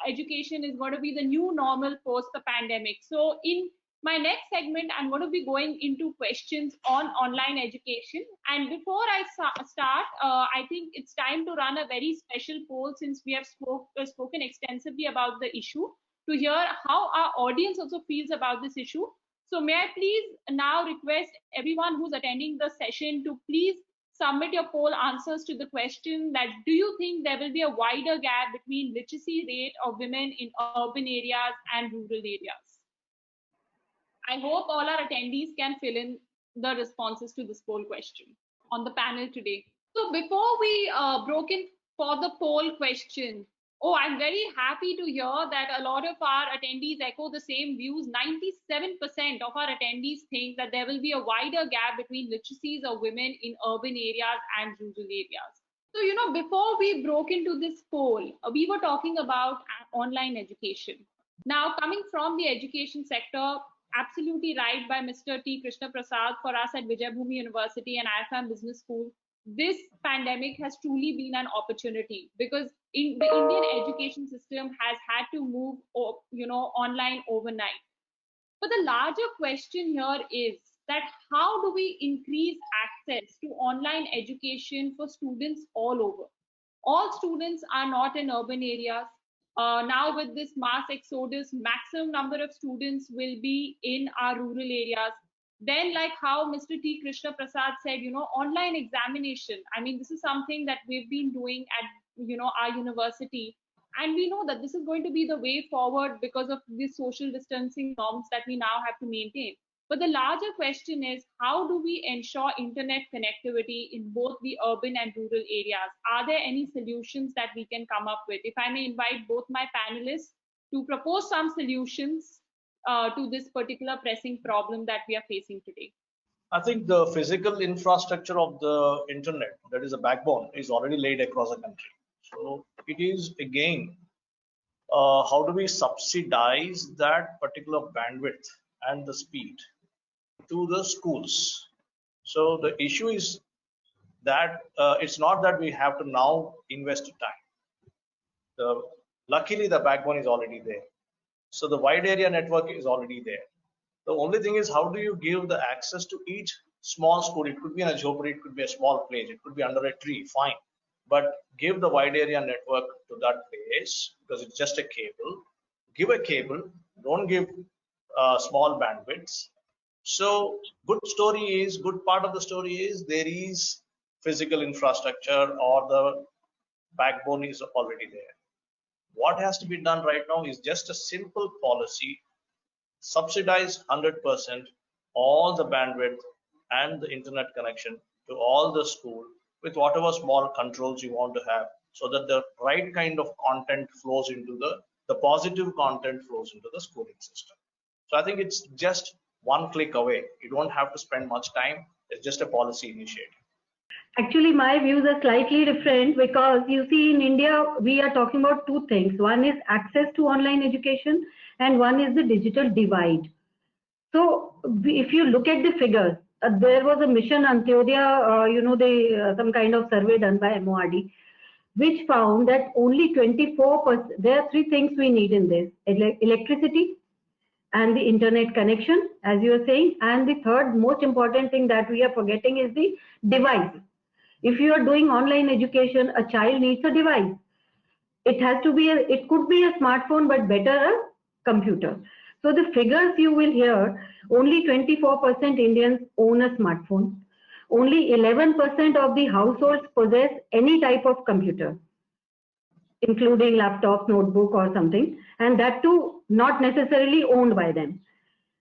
education is going to be the new normal post the pandemic. So in my next segment, I'm going to be going into questions on online education. And before I start, I think it's time to run a very special poll, since we have spoken extensively about the issue, to hear how our audience also feels about this issue. So may I please now request everyone who's attending the session to please submit your poll answers to the question that, do you think there will be a wider gap between literacy rate of women in urban areas and rural areas? I hope all our attendees can fill in the responses to this poll question on the panel today. So before we broke in for the poll question, I'm very happy to hear that a lot of our attendees echo the same views. 97% of our attendees think that there will be a wider gap between literacies of women in urban areas and rural areas. So, before we broke into this poll, we were talking about online education. Now, coming from the education sector, absolutely right by Mr. T. Krishna Prasad, for us at Vijayabhumi University and IFM Business School, this pandemic has truly been an opportunity, because the Indian education system has had to move, online overnight. But the larger question here is that how do we increase access to online education for students all over? All students are not in urban areas. Now with this mass exodus, maximum number of students will be in our rural areas. Then, like how Mr. T. Krishna Prasad said, online examination. I mean, this is something that we've been doing at, our university. And we know that this is going to be the way forward because of the social distancing norms that we now have to maintain. But the larger question is, how do we ensure internet connectivity in both the urban and rural areas? Are there any solutions that we can come up with? If I may invite both my panelists to propose some solutions to this particular pressing problem that we are facing today. I think the physical infrastructure of the internet, that is a backbone, is already laid across the country. So it is again, how do we subsidize that particular bandwidth and the speed to the schools? So the issue is that it's not that we have to now invest time. Luckily, the backbone is already there. So the wide area network is already there. The only thing is, how do you give the access to each small school? It could be in a jhopri, it could be a small place, it could be under a tree, fine. But give the wide area network to that place, because it's just a cable. Give a cable, don't give small bandwidths. So good part of the story is there is physical infrastructure, or the backbone is already there. What has to be done right now is just a simple policy: subsidize 100% all the bandwidth and the internet connection to all the school, with whatever small controls you want to have, so that the right kind of content flows into the positive content flows into the schooling system. So I think it's just one click away. You don't have to spend much time. It's just a policy initiative. Actually, my views are slightly different, because you see, in India, we are talking about two things. One is access to online education, and one is the digital divide. So if you look at the figures, there was a mission Antyodaya, some kind of survey done by MORD, which found that only 24%, there are three things we need in this: electricity and the internet connection, as you were saying, and the third most important thing that we are forgetting is the device. If you are doing online education, a child needs a device. It has to be, it could be a smartphone, but better a computer. So the figures you will hear, only 24% Indians own a smartphone. Only 11% of the households possess any type of computer, including laptop, notebook or something, and that too not necessarily owned by them.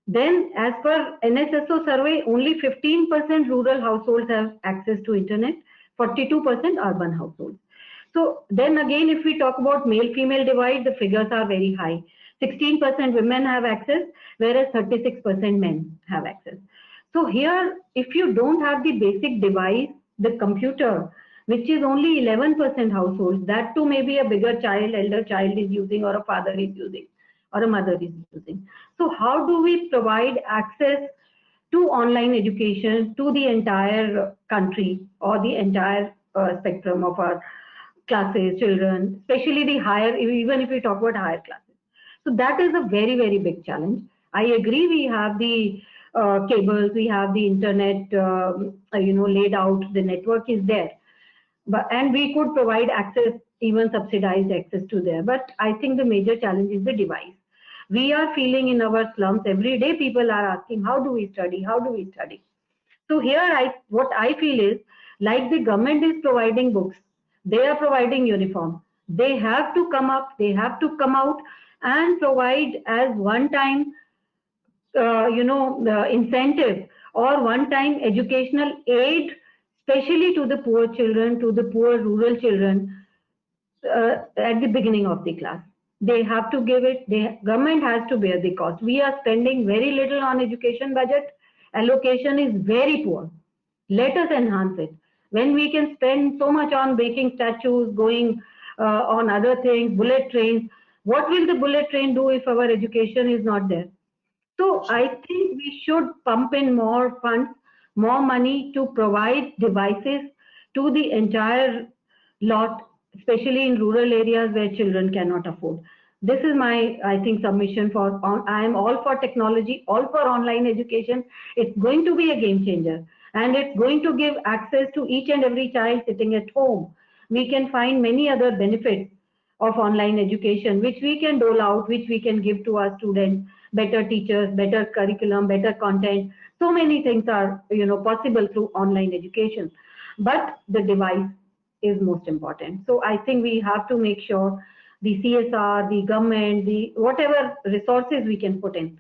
Then, as per NSSO survey, only 15% rural households have access to internet, 42% urban households. So then again, if we talk about male-female divide, the figures are very high. 16% women have access, whereas 36% men have access. So here, if you don't have the basic device, the computer, which is only 11% households, that too maybe a bigger child, elder child is using, or a father is using, or a mother is using. So how do we provide access to online education to the entire country or the entire spectrum of our classes, children, especially the higher, even if we talk about higher classes. So that is a very, very big challenge. I agree we have the cables, we have the internet, laid out, the network is there. And we could provide access, even subsidized access to there. But I think the major challenge is the device. We are feeling in our slums every day, people are asking, how do we study? How do we study? So here, what I feel is, like the government is providing books, they are providing uniform. They have to come up, they have to come out and provide as one-time, incentive or one-time educational aid, especially to the poor children, to the poor rural children, at the beginning of the class. They have to give it. The government has to bear the cost. We are spending very little on education budget. Allocation is very poor. Let us enhance it. When we can spend so much on making statues, going on other things, bullet trains, what will the bullet train do if our education is not there? So I think we should pump in more funds, more money to provide devices to the entire lot, especially in rural areas where children cannot afford. This is my, I think, submission for, I am all for technology, all for online education. It's going to be a game changer, and it's going to give access to each and every child sitting at home. We can find many other benefits of online education, which we can dole out, which we can give to our students, better teachers, better curriculum, better content. So many things are, possible through online education, but the device is most important. So I think we have to make sure the CSR, the government, the whatever resources we can put in,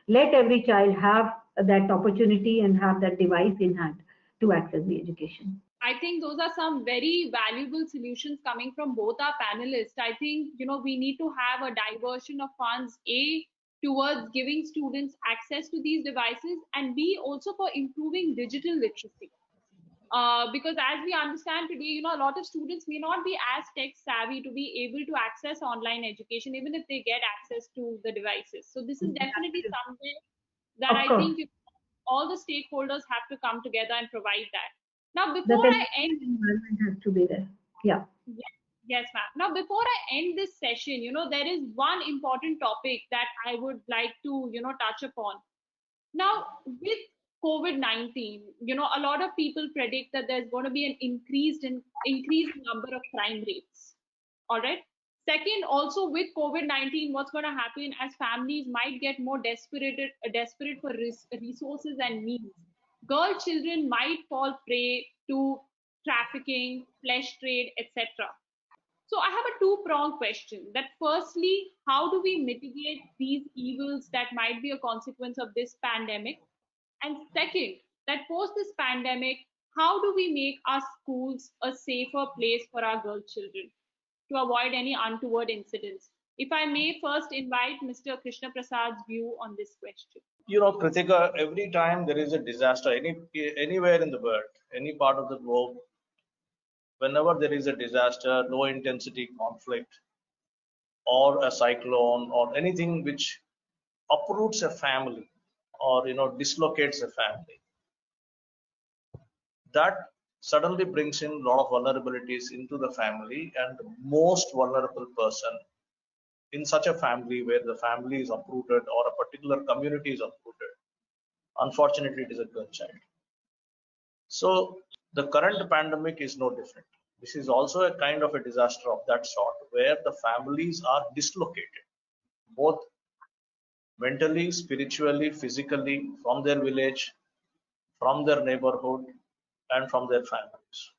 let every child have that opportunity and have that device in hand to access the education. I think those are some very valuable solutions coming from both our panelists. I think, we need to have a diversion of funds, A, towards giving students access to these devices, and B, also for improving digital literacy. Because as we understand today, a lot of students may not be as tech savvy to be able to access online education, even if they get access to the devices. So this is definitely something that I think all the stakeholders have to come together and provide that. Now, before I end, environment has to be there. Yeah. Yes, ma'am. Now, before I end this session, there is one important topic that I would like to, touch upon. Now, with COVID-19, a lot of people predict that there's going to be an increased number of crime rates. All right. Second, also with COVID-19, what's going to happen as families might get more desperate for resources and means. Girl children might fall prey to trafficking, flesh trade, etc. So I have a two-pronged question. That firstly, how do we mitigate these evils that might be a consequence of this pandemic? And second, that post this pandemic, how do we make our schools a safer place for our girl children to avoid any untoward incidents? If I may first invite Mr. Krishna Prasad's view on this question. Kritika, every time there is a disaster, anywhere in the world, any part of the globe, whenever there is a disaster, low intensity conflict, or a cyclone, or anything which uproots a family, or dislocates a family, that suddenly brings in a lot of vulnerabilities into the family, and the most vulnerable person in such a family, where the family is uprooted or a particular community is uprooted, unfortunately it is a girl child. So the current pandemic is no different. This is also a kind of a disaster of that sort, where the families are dislocated, both mentally, spiritually, physically, from their village, from their neighborhood, and from their families.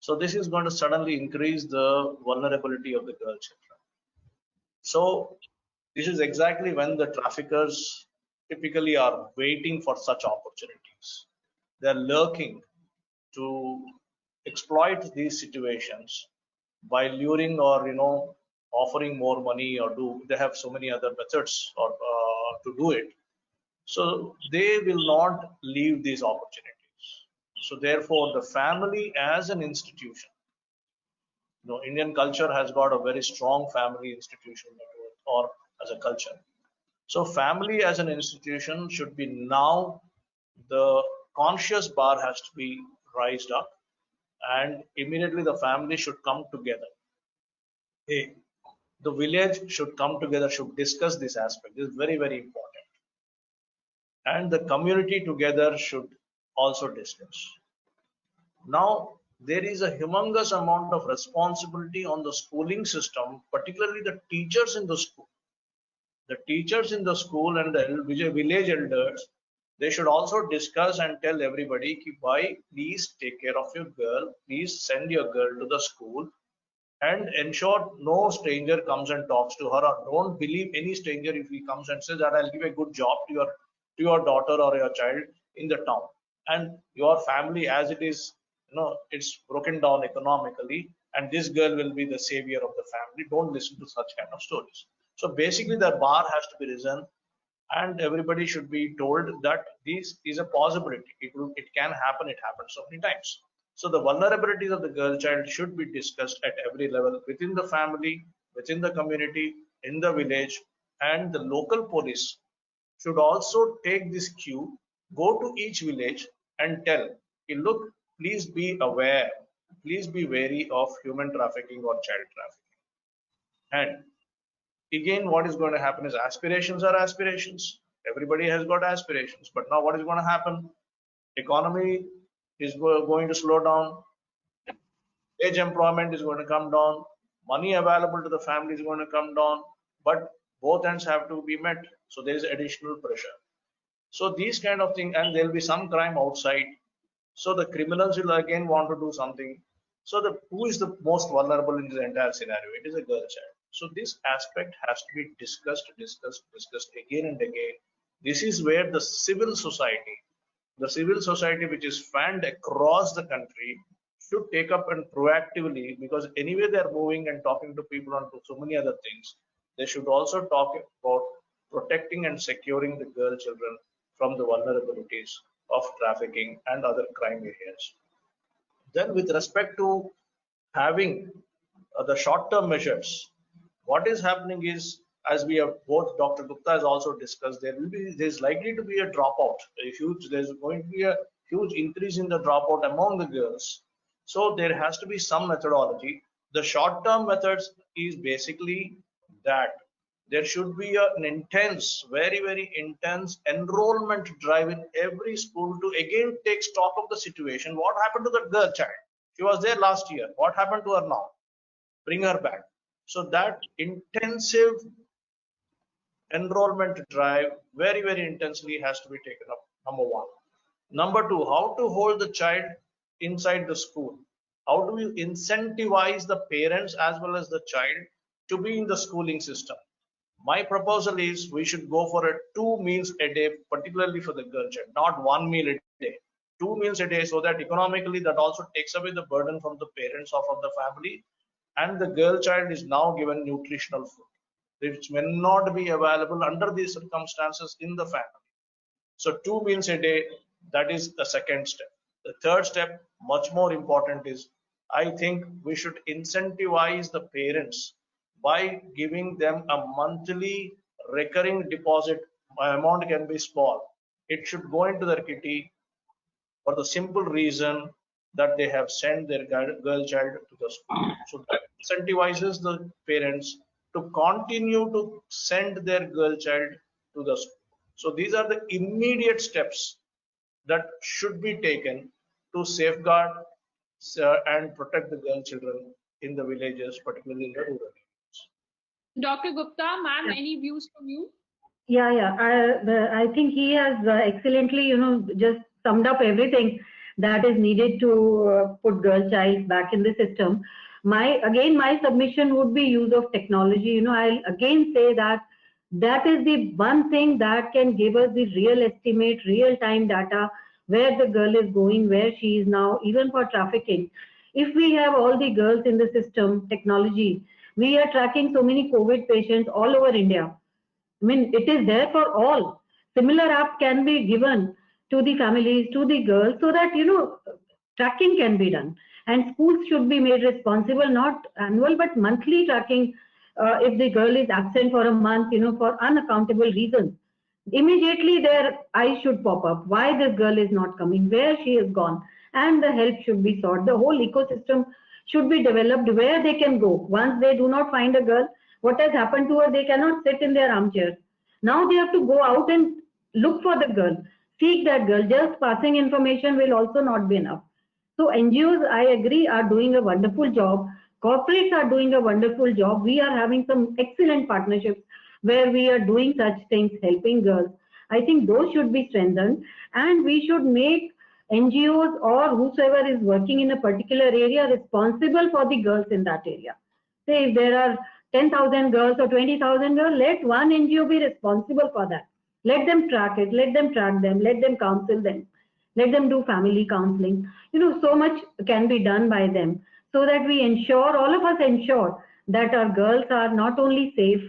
So this is going to suddenly increase the vulnerability of the girl children. So this is exactly when the traffickers typically are waiting for such opportunities. They're lurking to exploit these situations by luring or offering more money, or they have so many other methods or to do it. So they will not leave these opportunities. So therefore, the family as an institution, Indian culture has got a very strong family institution network, or as a culture. So family as an institution should be now the conscious bar has to be raised up, and immediately the family should come together. Hey, the village should come together, should discuss this aspect. This is very, very important. And the community together should also discuss. Now, there is a humongous amount of responsibility on the schooling system, particularly the teachers in the school. The teachers in the school and the village elders, they should also discuss and tell everybody, why, please take care of your girl, please send your girl to the school, and ensure no stranger comes and talks to her, or don't believe any stranger if he comes and says that I'll give a good job to your daughter or your child in the town, and your family as it is, it's broken down economically, and this girl will be the savior of the family. Don't listen to such kind of stories. So basically the bar has to be risen, and everybody should be told that this is a possibility. It can happen. It happens so many times. So the vulnerabilities of the girl child should be discussed at every level, within the family, within the community, in the village, and the local police should also take this cue, go to each village and tell, look, please be aware, please be wary of human trafficking or child trafficking. And again, what is going to happen is aspirations are aspirations. Everybody has got aspirations, but now what is going to happen? Economy is going to slow down. Wage employment is going to come down. Money available to the family is going to come down. But both ends have to be met. So there is additional pressure. So these kind of things, and there will be some crime outside. So the criminals will again want to do something. So who is the most vulnerable in the entire scenario? It is a girl child. So this aspect has to be discussed again and again. This is where the civil society which is fanned across the country, should take up and proactively, because anyway they are moving and talking to people on so many other things. They should also talk about protecting and securing the girl children from the vulnerabilities of trafficking and other crime areas. Then with respect to having the short-term measures, what is happening is, as we have both Dr. Gupta has also discussed, there's likely to be a dropout, there's going to be a huge increase in the dropout among the girls. So there has to be some methodology. The short-term methods is basically that there should be an intense, very, very intense enrollment drive in every school to again take stock of the situation. What happened to the girl child? She was there last year. What happened to her now? Bring her back. So that intensive enrollment drive very, very intensely has to be taken up, number one. Number two, how to hold the child inside the school. How do you incentivize the parents as well as the child to be in the schooling system? My proposal is we should go for a 2 meals a day, particularly for the girl child, not 1 meal a day. 2 meals a day, so that economically that also takes away the burden from the parents or from the family, and the girl child is now given nutritional food, which may not be available under these circumstances in the family. So 2 meals a day, that is the second step. The third step, much more important, is I think we should incentivize the parents by giving them a monthly recurring deposit. Amount can be small. It should go into their kitty for the simple reason that they have sent their girl child to the school. So that incentivizes the parents to continue to send their girl child to the school. So these are the immediate steps that should be taken to safeguard and protect the girl children in the villages, particularly in the rural areas. Dr. Gupta, ma'am, any views from you? Yeah. I think he has excellently, just summed up everything that is needed to put girl child back in the system. My submission would be use of technology. I'll again say that is the one thing that can give us the real estimate, real time data, where the girl is going, where she is now, even for trafficking. If we have all the girls in the system, technology, we are tracking so many COVID patients all over India. I mean, it is there for all. Similar app can be given to the families, to the girls, so that, tracking can be done. And schools should be made responsible, not annual, but monthly tracking. If the girl is absent for a month, for unaccountable reasons, immediately their eyes should pop up. Why this girl is not coming? Where she is gone? And the help should be sought. The whole ecosystem should be developed where they can go. Once they do not find a girl, what has happened to her? They cannot sit in their armchairs. Now they have to go out and look for the girl, seek that girl. Just passing information will also not be enough. So NGOs, I agree, are doing a wonderful job. Corporates are doing a wonderful job. We are having some excellent partnerships where we are doing such things, helping girls. I think those should be strengthened, and we should make NGOs or whosoever is working in a particular area responsible for the girls in that area. Say if there are 10,000 girls or 20,000 girls, let one NGO be responsible for that. Let them track it, let them track them, let them counsel them, let them do family counseling. So much can be done by them, so that we ensure, all of us ensure, that our girls are not only safe,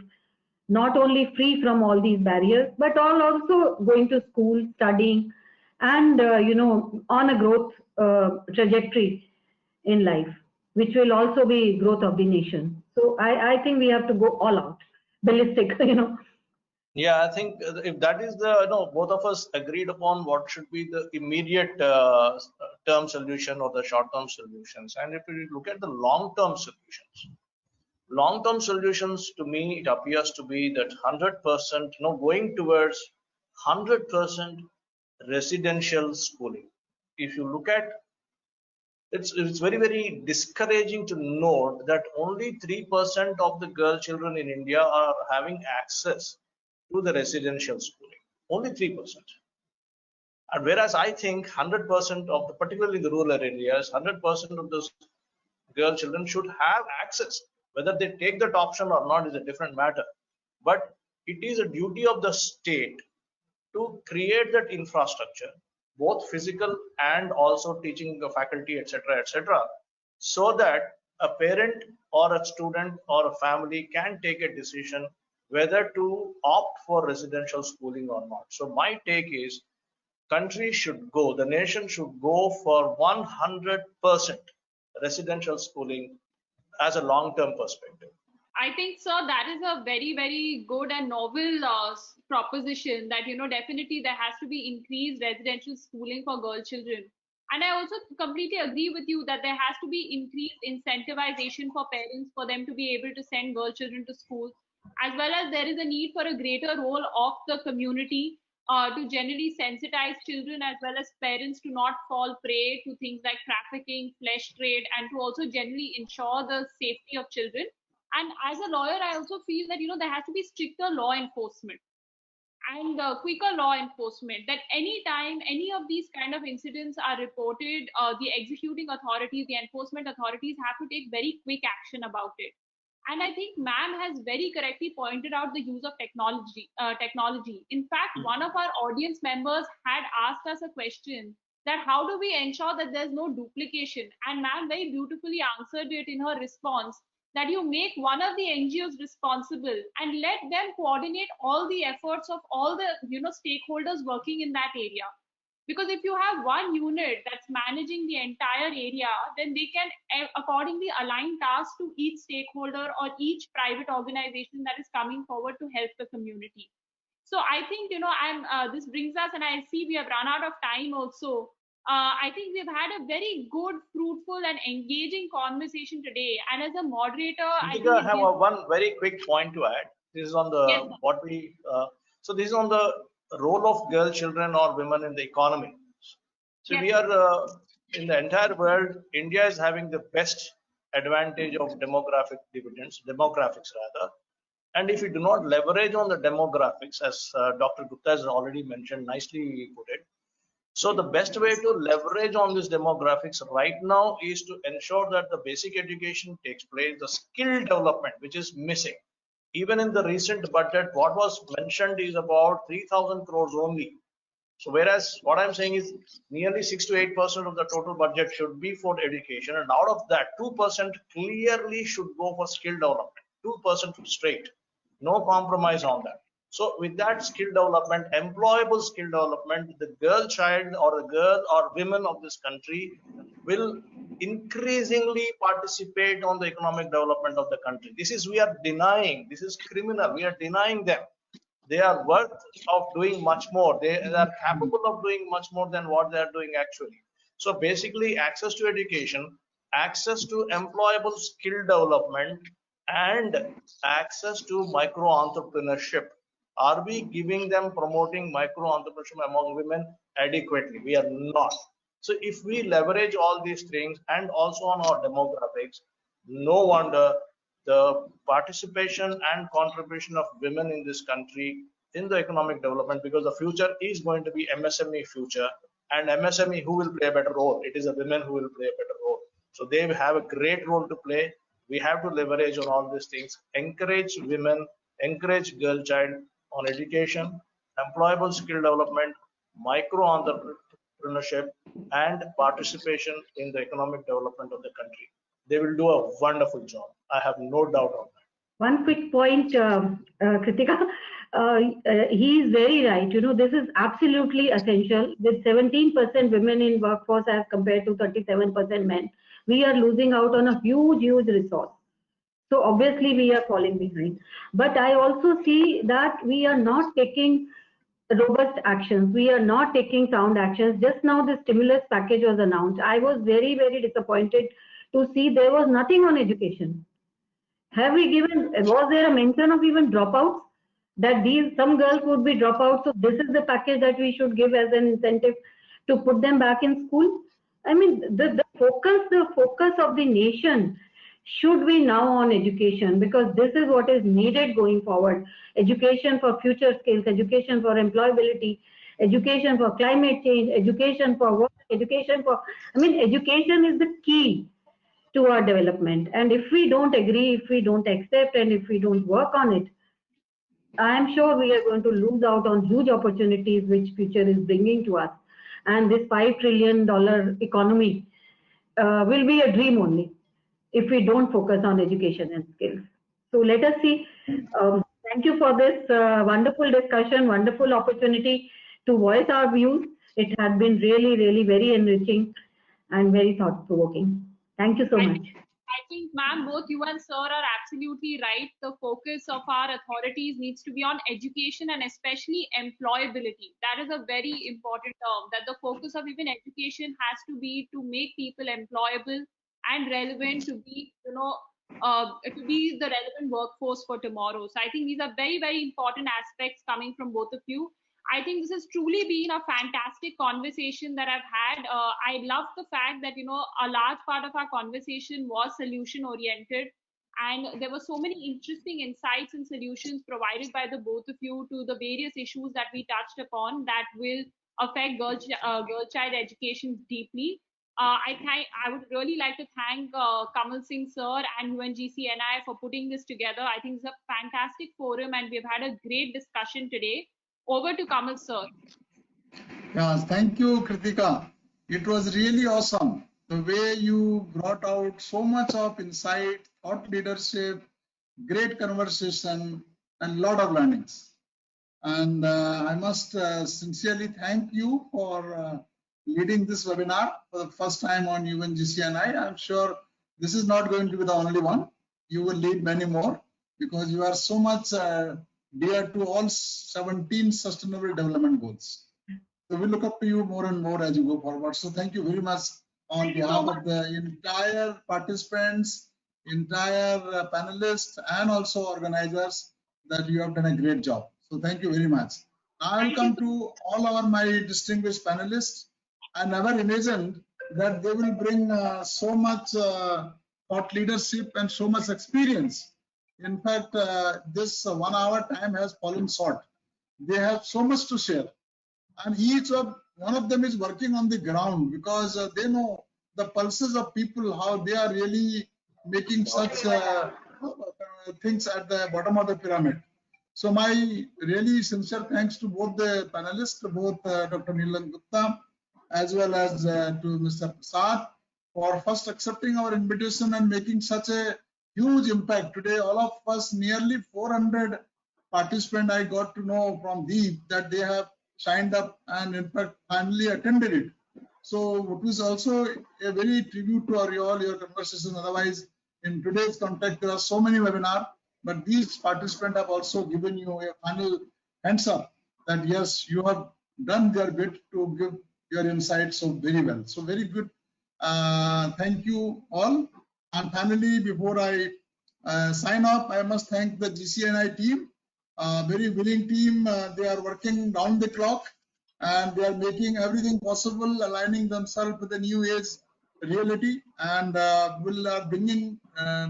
not only free from all these barriers, but all also going to school, studying, and on a growth trajectory in life, which will also be growth of the nation. So I think we have to go all out, ballistic. Yeah, I think if that is the, both of us agreed upon what should be the immediate term solution or the short term solutions. And if we look at the long term solutions, to me, it appears to be that 100%, going towards 100% residential schooling. If you look at, it's very, very discouraging to note that only 3% of the girl children in India are having access to the residential schooling. Only 3%. And whereas I think 100% of the, particularly the rural areas, 100% of those girl children should have access. Whether they take that option or not is a different matter. But it is a duty of the state to create that infrastructure, both physical and also teaching the faculty, etc., so that a parent or a student or a family can take a decision whether to opt for residential schooling or not. So my take is, country should go, the nation should go for 100% residential schooling as a long-term perspective. I think, sir, that is a very, very good and novel proposition that, definitely there has to be increased residential schooling for girl children. And I also completely agree with you that there has to be increased incentivization for parents for them to be able to send girl children to school, as well as there is a need for a greater role of the community to generally sensitize children as well as parents to not fall prey to things like trafficking, flesh trade, and to also generally ensure the safety of children. And as a lawyer, I also feel that there has to be stricter law enforcement and quicker law enforcement, that anytime any of these kind of incidents are reported, the executing authorities, the enforcement authorities have to take very quick action about it. And I think ma'am has very correctly pointed out the use of technology. In fact, one of our audience members had asked us a question that how do we ensure that there's no duplication, and ma'am very beautifully answered it in her response, that you make one of the NGOs responsible and let them coordinate all the efforts of all the stakeholders working in that area. Because if you have one unit that's managing the entire area, then they can accordingly align tasks to each stakeholder or each private organization that is coming forward to help the community. So I think this brings us, and I see we have run out of time also. I think we've had a very good, fruitful, and engaging conversation today. And as a moderator, I have one very quick point to add. This is on the so this is on the role of girl children or women in the economy. So we are in the entire world, India is having the best advantage of demographics rather. And if you do not leverage on the demographics, as Dr. Gupta has already mentioned, nicely put it. So the best way to leverage on this demographics right now is to ensure that the basic education takes place, the skill development, which is missing. Even in the recent budget, what was mentioned is about 3,000 crores only. So whereas what I'm saying is nearly 6 to 8% of the total budget should be for education. And out of that, 2% clearly should go for skill development, 2% straight, no compromise on that. So with that skill development, employable skill development, the girl child or the girl or women of this country will increasingly participate on the economic development of the country. This is, we are denying, this is criminal, we are denying them. They are worth of doing much more. They are capable of doing much more than what they are doing actually. So basically, access to education, access to employable skill development, and access to micro entrepreneurship. Are we giving them, promoting micro entrepreneurship among women adequately? We are not. So if we leverage all these things and also on our demographics, no wonder the participation and contribution of women in this country in the economic development, because the future is going to be MSME future, and MSME, who will play a better role? It is the women who will play a better role. So they have a great role to play. We have to leverage on all these things, encourage women, encourage girl child on education, employable skill development, micro entrepreneurship, and participation in the economic development of the country. They will do a wonderful job. I have no doubt on that. One quick point, Kritika. He is very right. You know, this is absolutely essential. With 17% women in workforce as compared to 37% men, we are losing out on a huge, huge resource. So obviously we are falling behind. But I also see that we are not taking robust actions. We are not taking sound actions. Just now the stimulus package was announced. I was very, very disappointed to see there was nothing on education. Have we given, was there a mention of even dropouts? That some girls would be dropouts, so this is the package that we should give as an incentive to put them back in school? I mean, the focus of the nation should be now on education, because this is what is needed going forward. Education for future skills, education for employability, education for climate change, education for work, education for, I mean, education is the key to our development. And if we don't agree, if we don't accept, and if we don't work on it, I am sure we are going to lose out on huge opportunities which future is bringing to us. And this $5 trillion economy will be a dream only if we don't focus on education and skills. So let us see. Thank you for this wonderful discussion, wonderful opportunity to voice our views. It has been really, really very enriching and very thought-provoking. Thank you so much. I think, ma'am, both you and sir are absolutely right. The focus of our authorities needs to be on education and especially employability. That is a very important term, that the focus of even education has to be to make people employable and relevant, to be, you know, to be the relevant workforce for tomorrow. So I think these are very, very important aspects coming from both of you. I think this has truly been a fantastic conversation that I've had. I love the fact that, you know, a large part of our conversation was solution oriented, and there were so many interesting insights and solutions provided by the both of you to the various issues that we touched upon that will affect girl child education deeply. I would really like to thank Kamal Singh sir and UNGCNI for putting this together. I think it's a fantastic forum and we've had a great discussion today. Over to Kamal sir. Yeah, thank you, Kritika. It was really awesome. The way you brought out so much of insight, thought leadership, great conversation, and lot of learnings. And I must sincerely thank you for leading this webinar for the first time on UNGCNI. I'm sure this is not going to be the only one. You will lead many more because you are so much dear to all 17 sustainable development goals. So we look up to you more and more as you go forward. So thank you very much on behalf of the entire participants, entire panelists, and also organizers, that you have done a great job. So thank you very much. Now I will come to all my distinguished panelists. I never imagined that they will bring so much thought leadership and so much experience. In fact, this 1 hour time has fallen short. They have so much to share, and one of them is working on the ground, because they know the pulses of people, how they are really making such things at the bottom of the pyramid. So my really sincere thanks to both the panelists, both Dr. Neelam Gupta as well as to Mr. Prasad, for first accepting our invitation and making such a huge impact. Today, all of us, nearly 400 participants, I got to know from Deep that they have signed up and in fact finally attended it. So it was also a very tribute to all your conversation. Otherwise, in today's context, there are so many webinars, but these participants have also given you a final hands up that yes, you have done their bit to give your insights so very well. So very good. Thank you all. And finally, before I sign off, I must thank the GCNI team, very willing team. They are working round the clock and they are making everything possible, aligning themselves with the new age reality, and will are bringing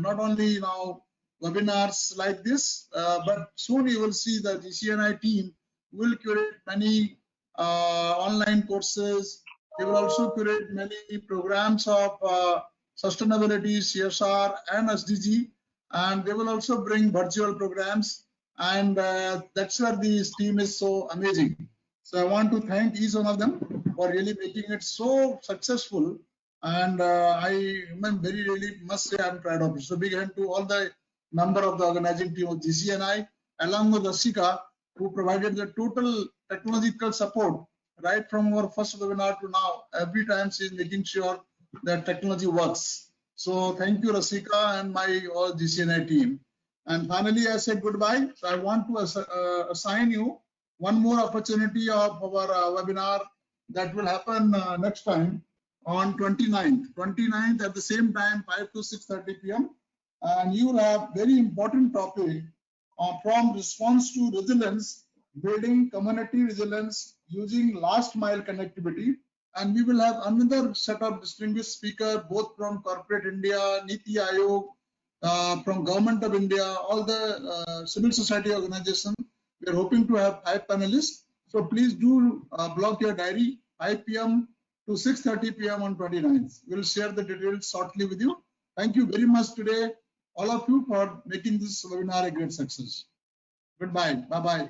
not only now webinars like this, but soon you will see the GCNI team will curate many online courses. They will also curate many programs of sustainability, CSR, and SDG, and they will also bring virtual programs, and that's where this team is so amazing. So I want to thank each one of them for really making it so successful, and I really must say I'm proud of it. So big hand to all the member of the organizing team of GCNI, along with Rasika, who provided the total technological support right from our first webinar to now. Every time she is making sure that technology works. So thank you, Rasika, and my all GCNI team. And finally, I said goodbye. So I want to assign you one more opportunity of our webinar that will happen next time on 29th at the same time, 5 to 6:30 p.m. And you will have very important topic from response to resilience, building community resilience using last mile connectivity. And we will have another set of distinguished speakers, both from corporate India, Niti Aayog, from Government of India, all the civil society organizations. We are hoping to have 5 panelists. So please do block your diary, 5 p.m. to 6:30 p.m. on 29th. We'll share the details shortly with you. Thank you very much today, all of you, for making this webinar a great success. Goodbye. Bye-bye.